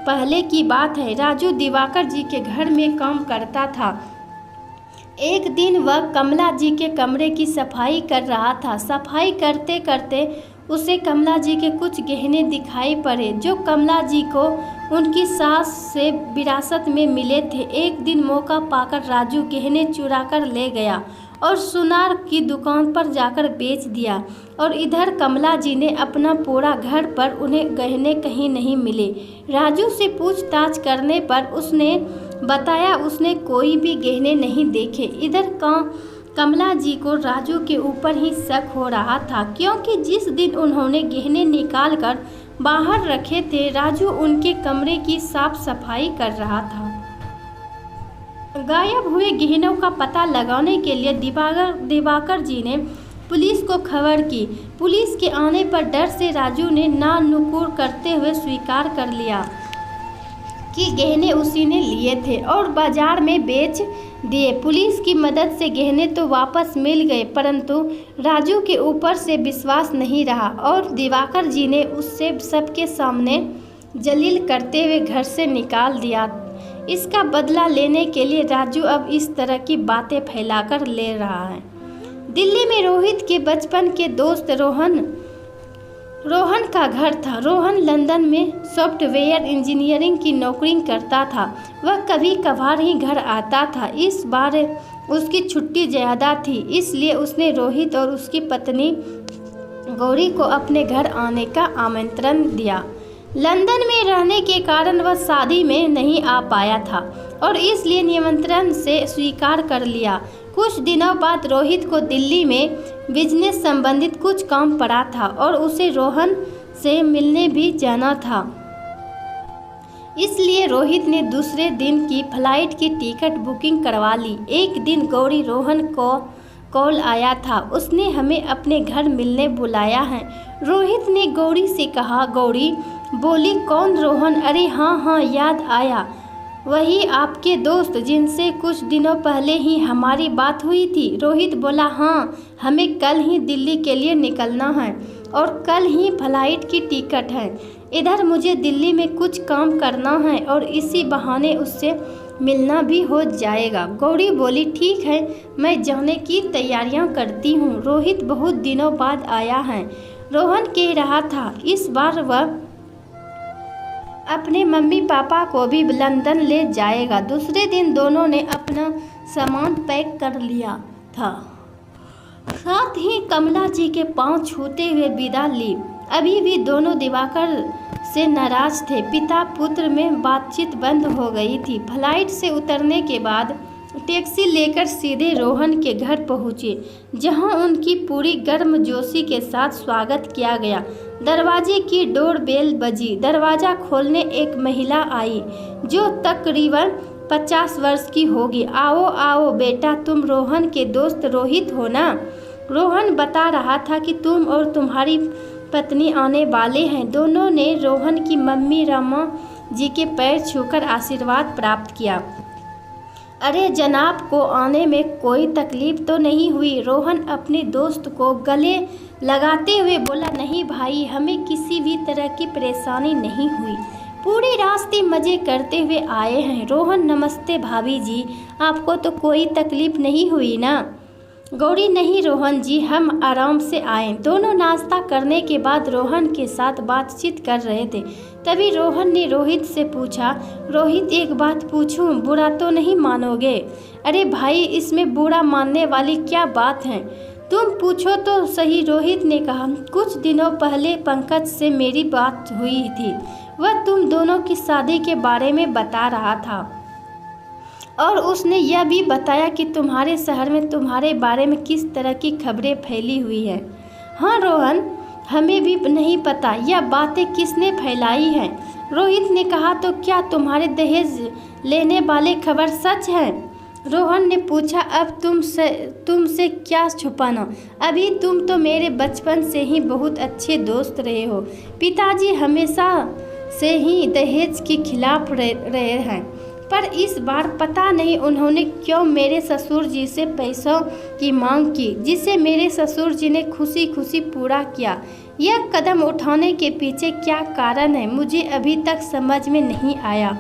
पहले की बात है। राजू दिवाकर जी के घर में काम करता था। एक दिन वह कमला जी के कमरे की सफाई कर रहा था। सफाई करते करते उसे कमला जी के कुछ गहने दिखाई पड़े जो कमला जी को उनकी सास से विरासत में मिले थे। एक दिन मौका पाकर राजू गहने चुरा कर ले गया और सुनार की दुकान पर जाकर बेच दिया। और इधर कमला जी ने अपना पूरा घर पर उन्हें गहने कहीं नहीं मिले। राजू से पूछताछ करने पर उसने बताया उसने कोई भी गहने नहीं देखे। इधर कमला जी को राजू के ऊपर ही शक हो रहा था, क्योंकि जिस दिन उन्होंने गहने निकाल कर बाहर रखे थे राजू उनके कमरे की साफ सफाई कर रहा था। गायब हुए गहनों का पता लगाने के लिए दिवाकर जी ने पुलिस को खबर की। पुलिस के आने पर डर से राजू ने ना नुकुर करते हुए स्वीकार कर लिया कि गहने उसी ने लिए थे और बाजार में बेच दिए। पुलिस की मदद से गहने तो वापस मिल गए, परंतु राजू के ऊपर से विश्वास नहीं रहा और दिवाकर जी ने उससे सबके सामने जलील करते हुए घर से निकाल दिया। इसका बदला लेने के लिए राजू अब इस तरह की बातें फैलाकर ले रहा है। दिल्ली में रोहित के बचपन के दोस्त रोहन का घर था। रोहन लंदन में सॉफ्टवेयर इंजीनियरिंग की नौकरी करता था। वह कभी कभार ही घर आता था। इस बार उसकी छुट्टी ज़्यादा थी, इसलिए उसने रोहित और उसकी पत्नी गौरी को अपने घर आने का आमंत्रण दिया। लंदन में रहने के कारण वह शादी में नहीं आ पाया था और इसलिए निमंत्रण से स्वीकार कर लिया। कुछ दिनों बाद रोहित को दिल्ली में बिजनेस संबंधित कुछ काम पड़ा था और उसे रोहन से मिलने भी जाना था। इसलिए रोहित ने दूसरे दिन की फ्लाइट की टिकट बुकिंग करवा ली। एक दिन गौरी रोहन को कॉल आया था, उसने हमें अपने घर मिलने बुलाया है। रोहित ने गौरी से कहा। गौरी बोली, कौन रोहन? अरे हाँ याद आया, वही आपके दोस्त जिनसे कुछ दिनों पहले ही हमारी बात हुई थी। रोहित बोला, हाँ, हमें कल ही दिल्ली के लिए निकलना है और कल ही फ्लाइट की टिकट है। इधर मुझे दिल्ली में कुछ काम करना है और इसी बहाने उससे मिलना भी हो जाएगा। गौरी बोली, ठीक है, मैं जाने की तैयारियां करती हूँ। रोहित बहुत दिनों बाद आया है, रोहन कह रहा था। इस बार वह अपने मम्मी पापा को भी लंदन ले जाएगा। दूसरे दिन दोनों ने अपना सामान पैक कर लिया था, साथ ही कमला जी के पांव छूते हुए विदा ली। अभी भी दोनों दिवाकर से नाराज थे। पिता पुत्र में बातचीत बंद हो गई थी। फ्लाइट से उतरने के बाद टैक्सी लेकर सीधे रोहन के घर पहुंचे, जहां उनकी पूरी गर्मजोशी के साथ स्वागत किया गया। दरवाजे की डोरबेल बजी। दरवाज़ा खोलने एक महिला आई जो तकरीबन 50 वर्ष की होगी। आओ आओ बेटा, तुम रोहन के दोस्त रोहित हो ना? रोहन बता रहा था कि तुम और तुम्हारी पत्नी आने वाले हैं। दोनों ने रोहन की मम्मी रमा जी के पैर छूकर आशीर्वाद प्राप्त किया। अरे जनाब को आने में कोई तकलीफ तो नहीं हुई? रोहन अपने दोस्त को गले लगाते हुए बोला, नहीं भाई, हमें किसी भी तरह की परेशानी नहीं हुई, पूरे रास्ते मज़े करते हुए आए हैं। रोहन, नमस्ते भाभी जी, आपको तो कोई तकलीफ नहीं हुई ना? गौरी, नहीं रोहन जी, हम आराम से आए। दोनों नाश्ता करने के बाद रोहन के साथ बातचीत कर रहे थे। तभी रोहन ने रोहित से पूछा, रोहित एक बात पूछूं, बुरा तो नहीं मानोगे? अरे भाई, इसमें बुरा मानने वाली क्या बात है, तुम पूछो तो सही। रोहित ने कहा, कुछ दिनों पहले पंकज से मेरी बात हुई थी। वह तुम दोनों की शादी के बारे में बता रहा था और उसने यह भी बताया कि तुम्हारे शहर में तुम्हारे बारे में किस तरह की खबरें फैली हुई हैं। हाँ रोहन, हमें भी नहीं पता यह बातें किसने फैलाई हैं। रोहित ने कहा, तो क्या तुम्हारे दहेज लेने वाले खबर सच है? रोहन ने पूछा, अब तुमसे क्या छुपाना, अभी तुम तो मेरे बचपन से ही बहुत अच्छे दोस्त रहे हो। पिताजी हमेशा से ही दहेज के खिलाफ रहे हैं, पर इस बार पता नहीं उन्होंने क्यों मेरे ससुर जी से पैसों की मांग की, जिसे मेरे ससुर जी ने खुशी खुशी पूरा किया। यह कदम उठाने के पीछे क्या कारण है, मुझे अभी तक समझ में नहीं आया।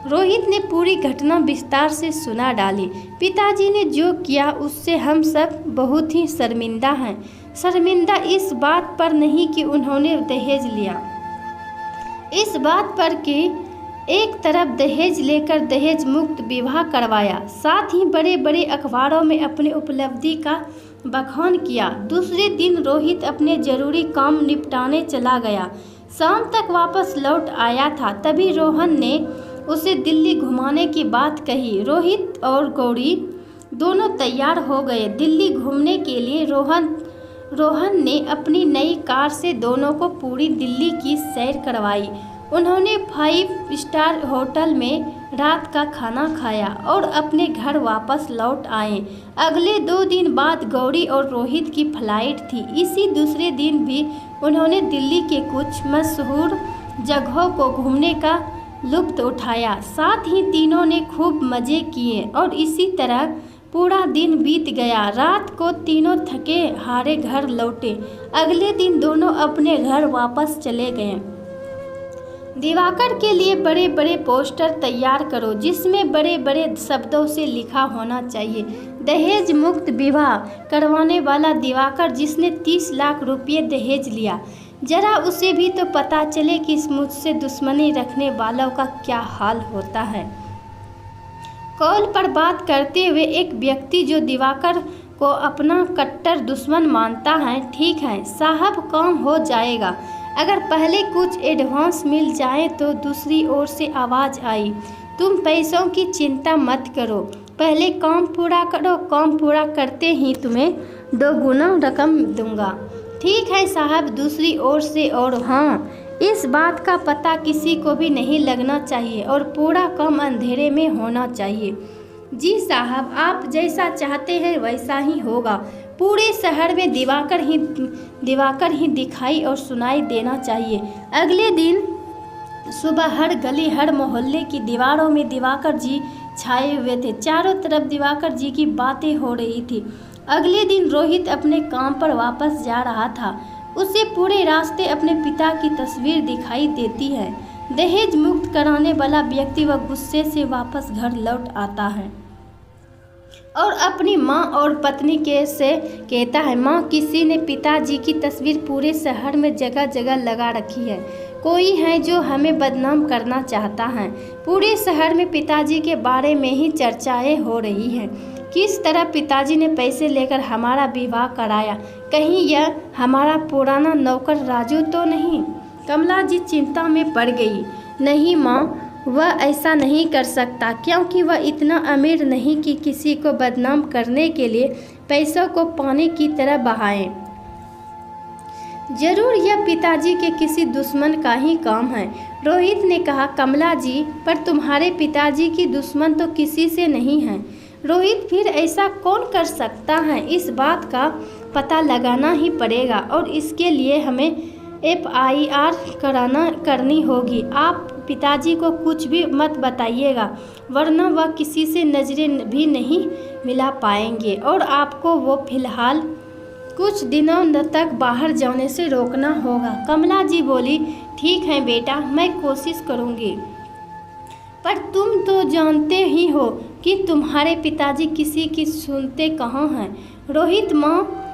रोहित ने पूरी घटना विस्तार से सुना डाली। पिताजी ने जो किया उससे हम सब बहुत ही शर्मिंदा हैं। शर्मिंदा इस बात पर नहीं कि उन्होंने दहेज लिया, इस बात पर कि एक तरफ दहेज लेकर दहेज मुक्त विवाह करवाया, साथ ही बड़े बड़े अखबारों में अपनी उपलब्धि का बखान किया। दूसरे दिन रोहित अपने जरूरी काम निपटाने चला गया। शाम तक वापस लौट आया था, तभी रोहन ने उसे दिल्ली घुमाने की बात कही। रोहित और गौरी दोनों तैयार हो गए दिल्ली घूमने के लिए। रोहन ने अपनी नई कार से दोनों को पूरी दिल्ली की सैर करवाई। उन्होंने 5 स्टार होटल में रात का खाना खाया और अपने घर वापस लौट आए। अगले 2 दिन बाद गौरी और रोहित की फ्लाइट थी। इसी दूसरे दिन भी उन्होंने दिल्ली के कुछ मशहूर जगहों को घूमने का लुत्फ उठाया। साथ ही तीनों ने खूब मज़े किए और इसी तरह पूरा दिन बीत गया। रात को तीनों थके हारे घर लौटे। अगले दिन दोनों अपने घर वापस चले गए। दिवाकर के लिए बड़े बड़े पोस्टर तैयार करो जिसमें बड़े बड़े शब्दों से लिखा होना चाहिए, दहेज मुक्त विवाह करवाने वाला दिवाकर जिसने 30 लाख रुपये दहेज लिया। जरा उसे भी तो पता चले कि मुझसे दुश्मनी रखने वालों का क्या हाल होता है। कॉल पर बात करते हुए एक व्यक्ति जो दिवाकर को अपना कट्टर दुश्मन मानता है, ठीक है साहब काम हो जाएगा, अगर पहले कुछ एडवांस मिल जाए तो। दूसरी ओर से आवाज़ आई, तुम पैसों की चिंता मत करो, पहले काम पूरा करो, काम पूरा करते ही तुम्हें 2 गुना रकम दूंगा। ठीक है साहब दूसरी ओर से। और हाँ, इस बात का पता किसी को भी नहीं लगना चाहिए और पूरा काम अंधेरे में होना चाहिए। जी साहब, आप जैसा चाहते हैं वैसा ही होगा। पूरे शहर में दिवाकर ही दिखाई और सुनाई देना चाहिए। अगले दिन सुबह हर गली हर मोहल्ले की दीवारों में दिवाकर जी छाए हुए थे। चारों तरफ दिवाकर जी की बातें हो रही थी। अगले दिन रोहित अपने काम पर वापस जा रहा था। उसे पूरे रास्ते अपने पिता की तस्वीर दिखाई देती है। दहेज मुक्त कराने वाला व्यक्ति वह गुस्से से वापस घर लौट आता है और अपनी माँ और पत्नी से कहता है, माँ किसी ने पिताजी की तस्वीर पूरे शहर में जगह जगह लगा रखी है। कोई है जो हमें बदनाम करना चाहता है। पूरे शहर में पिताजी के बारे में ही चर्चाएं हो रही हैं। किस तरह पिताजी ने पैसे लेकर हमारा विवाह कराया, कहीं यह हमारा पुराना नौकर राजू तो नहीं। कमला जी चिंता में पड़ गई। नहीं माँ, वह ऐसा नहीं कर सकता क्योंकि वह इतना अमीर नहीं कि किसी को बदनाम करने के लिए पैसों को पानी की तरह बहाए। जरूर यह पिताजी के किसी दुश्मन का ही काम है। रोहित ने कहा, कमला जी पर तुम्हारे पिताजी की दुश्मन तो किसी से नहीं है। रोहित फिर ऐसा कौन कर सकता है, इस बात का पता लगाना ही पड़ेगा और इसके लिए हमें FIR करनी होगी। आप पिताजी को कुछ भी मत बताइएगा वरना वह किसी से नज़रें भी नहीं मिला पाएंगे और आपको वो फिलहाल कुछ दिनों तक बाहर जाने से रोकना होगा। कमला जी बोली, ठीक है बेटा, मैं कोशिश करूँगी, पर तुम तो जानते ही हो कि तुम्हारे पिताजी किसी की सुनते कहाँ हैं। रोहित, माँ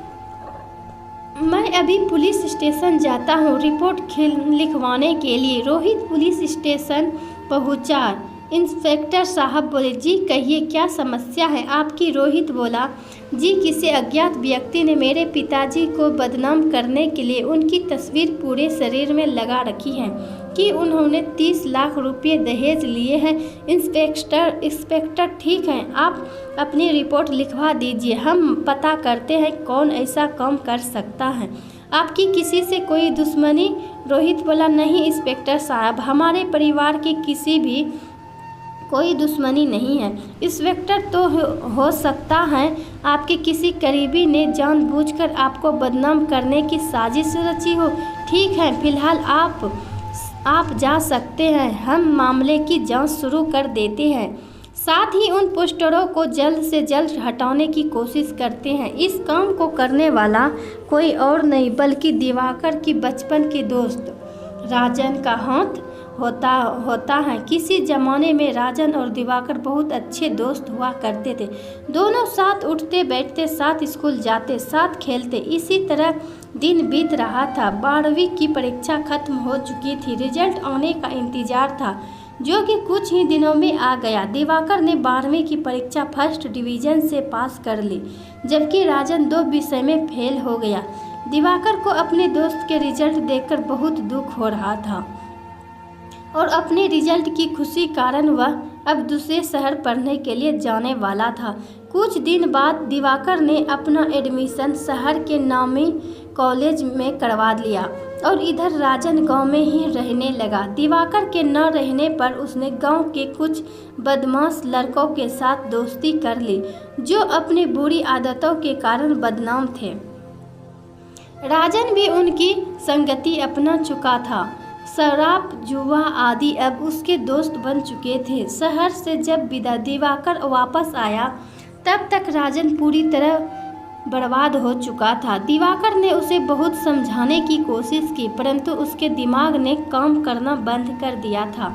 मैं अभी पुलिस स्टेशन जाता हूँ रिपोर्ट लिखवाने के लिए। रोहित पुलिस स्टेशन पहुँचा। इंस्पेक्टर साहब बोले, जी कहिए क्या समस्या है आपकी। रोहित बोला, जी किसी अज्ञात व्यक्ति ने मेरे पिताजी को बदनाम करने के लिए उनकी तस्वीर पूरे शरीर में लगा रखी है कि उन्होंने 30 लाख रुपये दहेज लिए हैं। इंस्पेक्टर ठीक है, आप अपनी रिपोर्ट लिखवा दीजिए, हम पता करते हैं कौन ऐसा काम कर सकता है। आपकी किसी से कोई दुश्मनी? रोहित बोला, नहीं इंस्पेक्टर साहब, हमारे परिवार की किसी भी कोई दुश्मनी नहीं है। इंस्पेक्टर, तो हो सकता है आपके किसी करीबी ने जानबूझकर आपको बदनाम करने की साजिश रची हो। ठीक है, फिलहाल आप जा सकते हैं, हम मामले की जांच शुरू कर देते हैं। साथ ही उन पोस्टरों को जल्द से जल्द हटाने की कोशिश करते हैं। इस काम को करने वाला कोई और नहीं बल्कि दिवाकर की बचपन के दोस्त राजन का हाथ होता है। किसी ज़माने में राजन और दिवाकर बहुत अच्छे दोस्त हुआ करते थे। दोनों साथ उठते बैठते, साथ स्कूल जाते, साथ खेलते। इसी तरह दिन बीत रहा था। 12वीं की परीक्षा खत्म हो चुकी थी। रिजल्ट आने का इंतज़ार था जो कि कुछ ही दिनों में आ गया। दिवाकर ने 12वीं की परीक्षा फर्स्ट डिवीज़न से पास कर ली जबकि राजन 2 विषय में फेल हो गया। दिवाकर को अपने दोस्त के रिजल्ट देखकर बहुत दुख हो रहा था और अपने रिजल्ट की खुशी कारण वह अब दूसरे शहर पढ़ने के लिए जाने वाला था। कुछ दिन बाद दिवाकर ने अपना एडमिशन शहर के नामी कॉलेज में करवा लिया और इधर राजन गांव में ही रहने लगा। दिवाकर के न रहने पर उसने गांव के कुछ बदमाश लड़कों के साथ दोस्ती कर ली, जो अपनी बुरी आदतों के कारण बदनाम थे। राजन भी उनकी संगति अपना चुका था। शराब, जुआ आदि अब उसके दोस्त बन चुके थे। शहर से जब दिवाकर वापस आया तब तक राजन पूरी तरह बर्बाद हो चुका था। दिवाकर ने उसे बहुत समझाने की कोशिश की, परंतु उसके दिमाग ने काम करना बंद कर दिया था।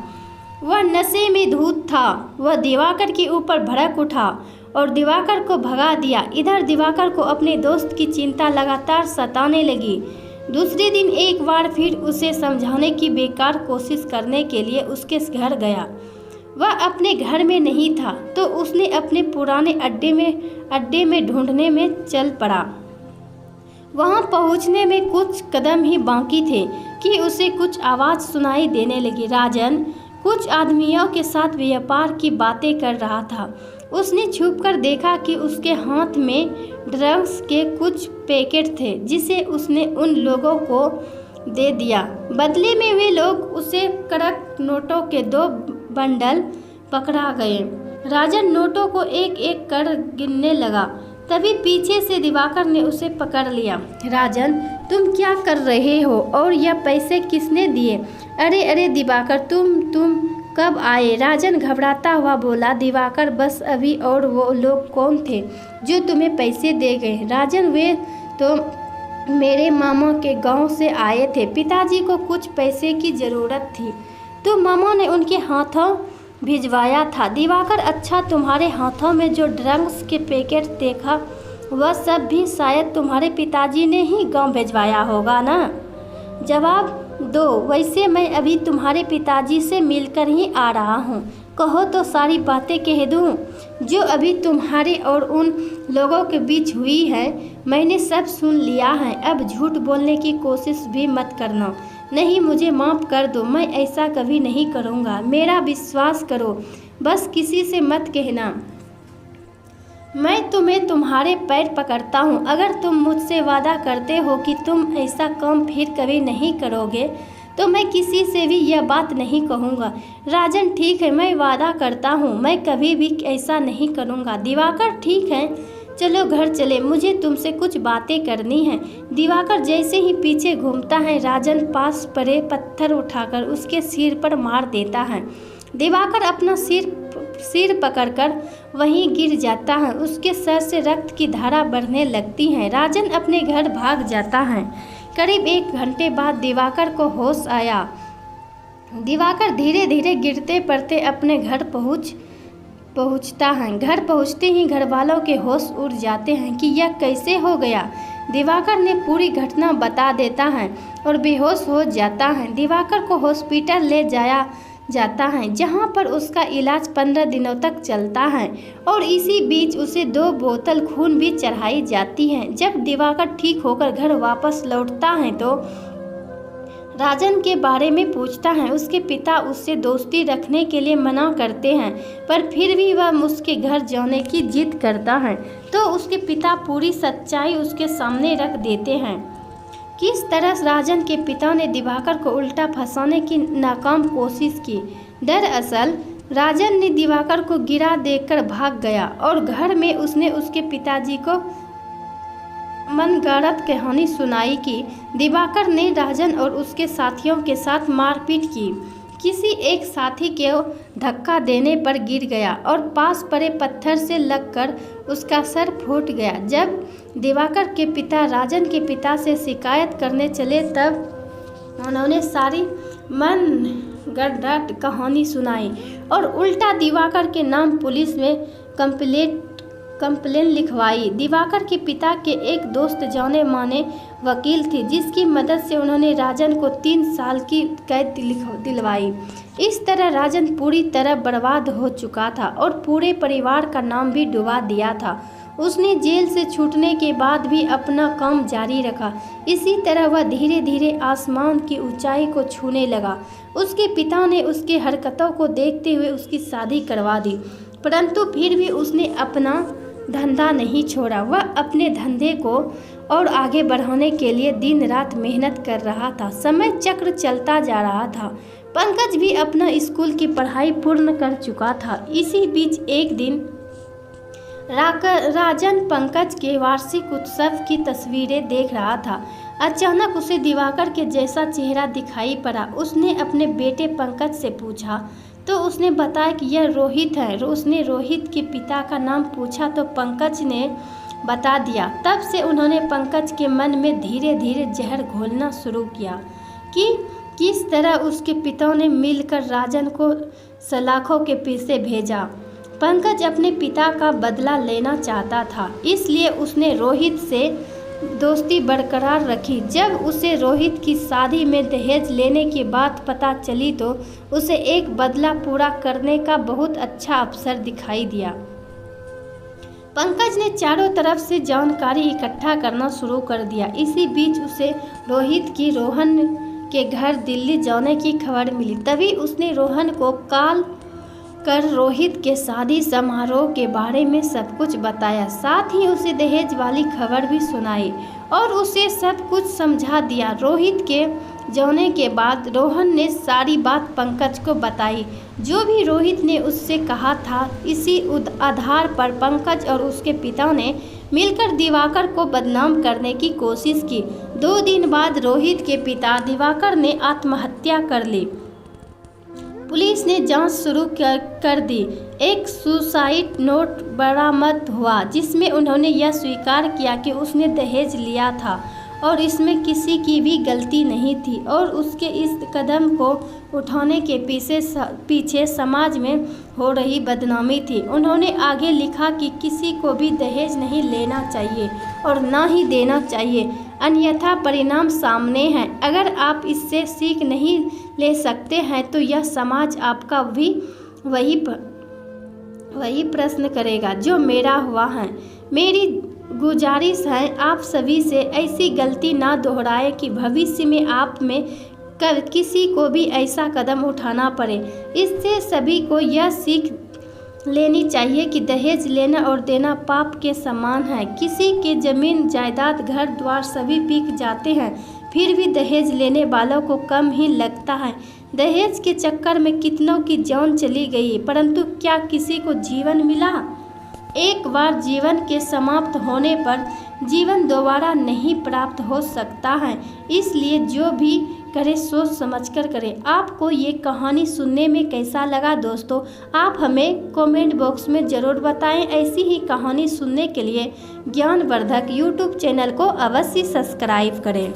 वह नशे में धुत था। वह दिवाकर के ऊपर भड़क उठा और दिवाकर को भगा दिया। इधर दिवाकर को अपने दोस्त की चिंता लगातार सताने लगी। दूसरे दिन एक बार फिर उसे समझाने की बेकार कोशिश करने के लिए उसके घर गया। वह अपने घर में नहीं था तो उसने अपने पुराने अड्डे में ढूंढने में चल पड़ा। वहां पहुंचने में कुछ कदम ही बाकी थे कि उसे कुछ आवाज़ सुनाई देने लगी। राजन कुछ आदमियों के साथ व्यापार की बातें कर रहा था। उसने छुपकर देखा कि उसके हाथ में ड्रग्स के कुछ पैकेट थे, जिसे उसने उन लोगों को दे दिया। बदले में वे लोग उसे कड़क नोटों के 2 बंडल पकड़ा गए। राजन नोटों को एक एक कर गिनने लगा। तभी पीछे से दिवाकर ने उसे पकड़ लिया। राजन, तुम क्या कर रहे हो और यह पैसे किसने दिए? अरे दिवाकर, तुम कब आए? राजन घबराता हुआ बोला। दिवाकर, बस अभी। और वो लोग कौन थे जो तुम्हें पैसे दे गए? राजन, वे तो मेरे मामा के गांव से आए थे। पिताजी को कुछ पैसे की ज़रूरत थी तो मामा ने उनके हाथों भिजवाया था। दिवाकर, अच्छा, तुम्हारे हाथों में जो ड्रग्स के पैकेट देखा वह सब भी शायद तुम्हारे पिताजी ने ही गांव भिजवाया होगा ना? जवाब दो। वैसे मैं अभी तुम्हारे पिताजी से मिलकर ही आ रहा हूँ। कहो तो सारी बातें कह दूँ जो अभी तुम्हारे और उन लोगों के बीच हुई है। मैंने सब सुन लिया है। अब झूठ बोलने की कोशिश भी मत करना। नहीं, मुझे माफ़ कर दो, मैं ऐसा कभी नहीं करूँगा। मेरा विश्वास करो, बस किसी से मत कहना। मैं तुम्हें तुम्हारे पैर पकड़ता हूँ। अगर तुम मुझसे वादा करते हो कि तुम ऐसा काम फिर कभी नहीं करोगे तो मैं किसी से भी यह बात नहीं कहूँगा। राजन, ठीक है, मैं वादा करता हूँ, मैं कभी भी ऐसा नहीं करूँगा। दिवाकर, ठीक है, चलो घर चले, मुझे तुमसे कुछ बातें करनी हैं। दिवाकर जैसे ही पीछे घूमता है, राजन पास पड़े पत्थर उठाकर उसके सिर पर मार देता है। दिवाकर अपना सिर पकड़कर वहीं गिर जाता है। उसके सर से रक्त की धारा बढ़ने लगती है। राजन अपने घर भाग जाता है। करीब 1 घंटे बाद दिवाकर को होश आया। दिवाकर धीरे धीरे गिरते पड़ते अपने घर पहुंचता है। घर पहुंचते ही घर वालों के होश उड़ जाते हैं कि यह कैसे हो गया। दिवाकर ने पूरी घटना बता देता है और बेहोश हो जाता है। दिवाकर को हॉस्पिटल ले जाया जाता है, जहां पर उसका इलाज 15 दिनों तक चलता है और इसी बीच उसे 2 बोतल खून भी चढ़ाई जाती हैं। जब दिवाकर ठीक होकर घर वापस लौटता है तो राजन के बारे में पूछता है। उसके पिता उससे दोस्ती रखने के लिए मना करते हैं, पर फिर भी वह उसके घर जाने की जिद करता है तो उसके पिता पूरी सच्चाई उसके सामने रख देते हैं। किस तरह राजन के पिता ने दिवाकर को उल्टा फंसाने की नाकाम कोशिश की। दरअसल राजन ने दिवाकर को गिरा देकर भाग गया और घर में उसने उसके पिताजी को मनगढ़ंत कहानी सुनाई कि दिवाकर ने राजन और उसके साथियों के साथ मारपीट की। किसी एक साथी के धक्का देने पर गिर गया और पास पड़े पत्थर से लगकर उसका सर फूट गया। जब दिवाकर के पिता राजन के पिता से शिकायत करने चले तब उन्होंने सारी मनगढ़ंत कहानी सुनाई और उल्टा दिवाकर के नाम पुलिस में कंप्लेन लिखवाई। दिवाकर के पिता के एक दोस्त जाने माने वकील थे, जिसकी मदद से उन्होंने राजन को 3 साल की कैद दिलवाई। इस तरह राजन पूरी तरह बर्बाद हो चुका था और पूरे परिवार का नाम भी डुबा दिया था। उसने जेल से छूटने के बाद भी अपना काम जारी रखा। इसी तरह वह धीरे धीरे आसमान की ऊंचाई को छूने लगा। उसके पिता ने उसके हरकतों को देखते हुए उसकी शादी करवा दी, परंतु फिर भी उसने अपना धंधा नहीं छोड़ा। वह अपने धंधे को और आगे बढ़ाने के लिए दिन रात मेहनत कर रहा था। समय चक्र चलता जा रहा था। पंकज भी अपना स्कूल की पढ़ाई पूर्ण कर चुका था। इसी बीच एक दिन राजन पंकज के वार्षिक उत्सव की तस्वीरें देख रहा था। अचानक उसे दिवाकर के जैसा चेहरा दिखाई पड़ा। उसने अपने बेटे पंकज से पूछा तो उसने बताया कि यह रोहित है। उसने रोहित के पिता का नाम पूछा तो पंकज ने बता दिया। तब से उन्होंने पंकज के मन में धीरे धीरे जहर घोलना शुरू किया कि किस तरह उसके पिता ने मिलकर राजन को सलाखों के पीछे भेजा। पंकज अपने पिता का बदला लेना चाहता था, इसलिए उसने रोहित से दोस्ती बरकरार रखी। जब उसे रोहित की शादी में दहेज लेने की बात पता चली तो उसे एक बदला पूरा करने का बहुत अच्छा अवसर दिखाई दिया। पंकज ने चारों तरफ से जानकारी इकट्ठा करना शुरू कर दिया। इसी बीच उसे रोहित की रोहन के घर दिल्ली जाने की खबर मिली। तभी उसने रोहन को कॉल कर रोहित के शादी समारोह के बारे में सब कुछ बताया। साथ ही उसे दहेज वाली खबर भी सुनाई और उसे सब कुछ समझा दिया। रोहित के जाने के बाद रोहन ने सारी बात पंकज को बताई। जो भी रोहित ने उससे कहा था, इसी आधार पर पंकज और उसके पिता ने मिलकर दिवाकर को बदनाम करने की कोशिश की। 2 दिन बाद रोहित के पिता दिवाकर ने आत्महत्या कर ली। पुलिस ने जांच शुरू कर दी। एक सुसाइड नोट बरामद हुआ जिसमें उन्होंने यह स्वीकार किया कि उसने दहेज लिया था और इसमें किसी की भी गलती नहीं थी और उसके इस कदम को उठाने के पीछे समाज में हो रही बदनामी थी। उन्होंने आगे लिखा कि किसी को भी दहेज नहीं लेना चाहिए और ना ही देना चाहिए, अन्यथा परिणाम सामने हैं। अगर आप इससे सीख नहीं ले सकते हैं तो यह समाज आपका भी वही प्रश्न करेगा जो मेरा हुआ है। मेरी गुजारिश है आप सभी से ऐसी गलती ना दोहराएं कि भविष्य में आप में किसी को भी ऐसा कदम उठाना पड़े। इससे सभी को यह सीख लेनी चाहिए कि दहेज लेना और देना पाप के समान है। किसी के जमीन जायदाद घर द्वार सभी बिक जाते हैं, फिर भी दहेज लेने वालों को कम ही लगता है। दहेज के चक्कर में कितनों की जान चली गई, परंतु क्या किसी को जीवन मिला? एक बार जीवन के समाप्त होने पर जीवन दोबारा नहीं प्राप्त हो सकता है। इसलिए जो भी करे सोच समझकर करें। आपको ये कहानी सुनने में कैसा लगा दोस्तों, आप हमें कमेंट बॉक्स में ज़रूर बताएं। ऐसी ही कहानी सुनने के लिए ज्ञानवर्धक यूट्यूब चैनल को अवश्य सब्सक्राइब करें।